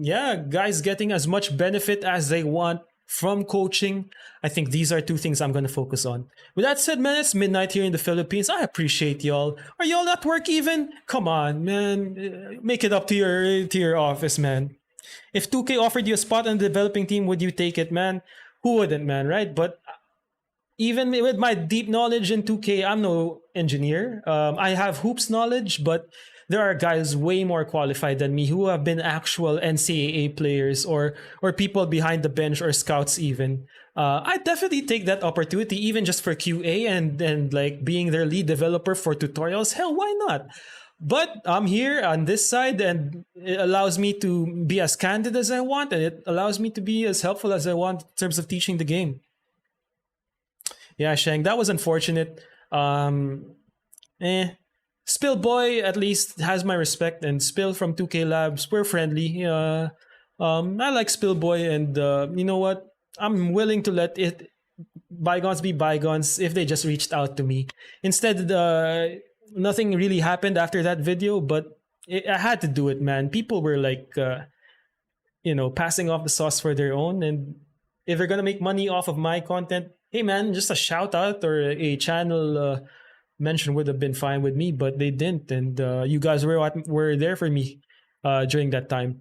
yeah, guys getting as much benefit as they want from coaching. I think these are 2 things I'm going to focus on. With that said, man, it's midnight here in the Philippines. I appreciate y'all. Are y'all at work even? Come on, man. Make it up to your office, man. If 2K offered you a spot on the developing team, would you take it, man? Who wouldn't, man, right? But even with my deep knowledge in 2K, I'm no engineer. I have hoops knowledge, but there are guys way more qualified than me who have been actual NCAA players or people behind the bench or scouts even. I definitely take that opportunity, even just for QA and like being their lead developer for tutorials. Hell, why not? But I'm here on this side, and it allows me to be as candid as I want, and it allows me to be as helpful as I want in terms of teaching the game. Yeah, Shang, that was unfortunate. Spill Boy at least has my respect, and Spill from 2K Labs, we're friendly. I like Spill Boy, and you know what? I'm willing to let bygones be bygones if they just reached out to me. Instead, nothing really happened after that video, but I had to do it, man. People were like, passing off the sauce for their own, and if they're gonna make money off of my content, hey man, just a shout out or a channel mention would have been fine with me, but they didn't, and you guys were there for me during that time.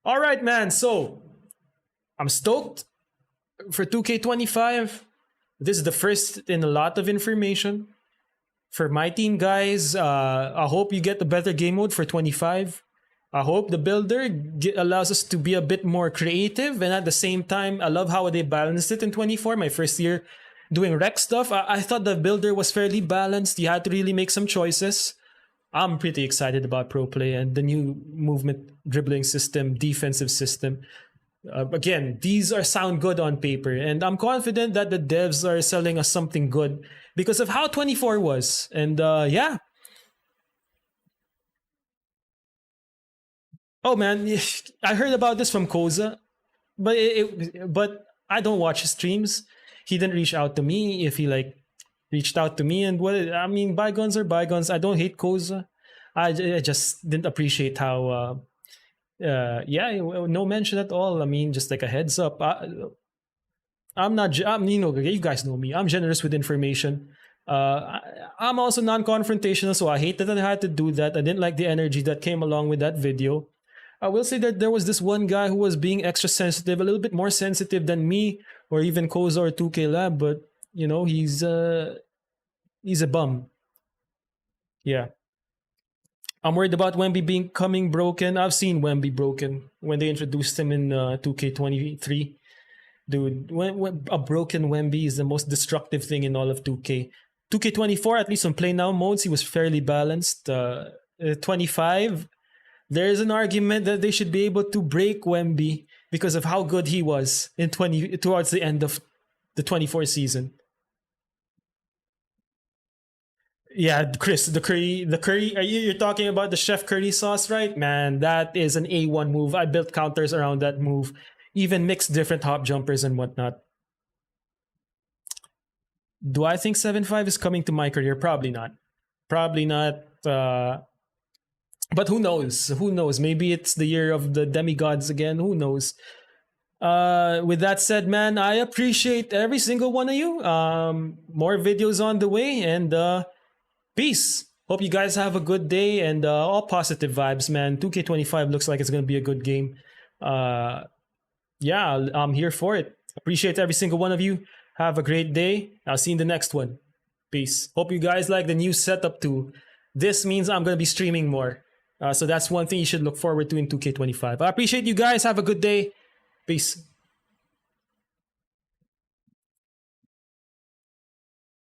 All right, man. So I'm stoked for 2K25. This is the first in a lot of information for my team, guys. I hope you get the better game mode for 25. I hope the builder allows us to be a bit more creative, and at the same time, I love how they balanced it in 24. My first year doing rec stuff, I thought the builder was fairly balanced. You had to really make some choices. I'm pretty excited about pro play and the new movement dribbling system, defensive system. Again, these sound good on paper, and I'm confident that the devs are selling us something good because of how 24 was. And yeah. Oh man, I heard about this from Koza, but I don't watch his streams. He didn't reach out to me. If he reached out to me, and bygones are bygones. I don't hate Koza. I just didn't appreciate how no mention at all. I mean, just like a heads up. You guys know me. I'm generous with information. I'm also non-confrontational, so I hate that I had to do that. I didn't like the energy that came along with that video. I will say that there was this one guy who was being extra sensitive, a little bit more sensitive than me, or even Koza or 2K Lab, but he's a bum. Yeah. I'm worried about Wemby becoming broken. I've seen Wemby broken when they introduced him in 2K23. Dude, when a broken Wemby is the most destructive thing in all of 2K. 2K24, at least on Play Now modes, he was fairly balanced. 25, there is an argument that they should be able to break Wemby because of how good he was in towards the end of the 24 season. Yeah, Chris, the curry. You're talking about the Chef Curry sauce, right? Man, that is an A1 move. I built counters around that move, even mixed different hop jumpers and whatnot. Do I think 7.5 is coming to my career? Probably not. Probably not. But who knows? Who knows? Maybe it's the year of the demigods again. Who knows? With that said, man, I appreciate every single one of you. More videos on the way, and peace. Hope you guys have a good day and all positive vibes, man. 2K25 looks like it's going to be a good game. Yeah, I'm here for it. Appreciate every single one of you. Have a great day. I'll see you in the next one. Peace. Hope you guys like the new setup too. This means I'm going to be streaming more. So that's one thing you should look forward to in 2K25. I appreciate you guys. Have a good day. Peace.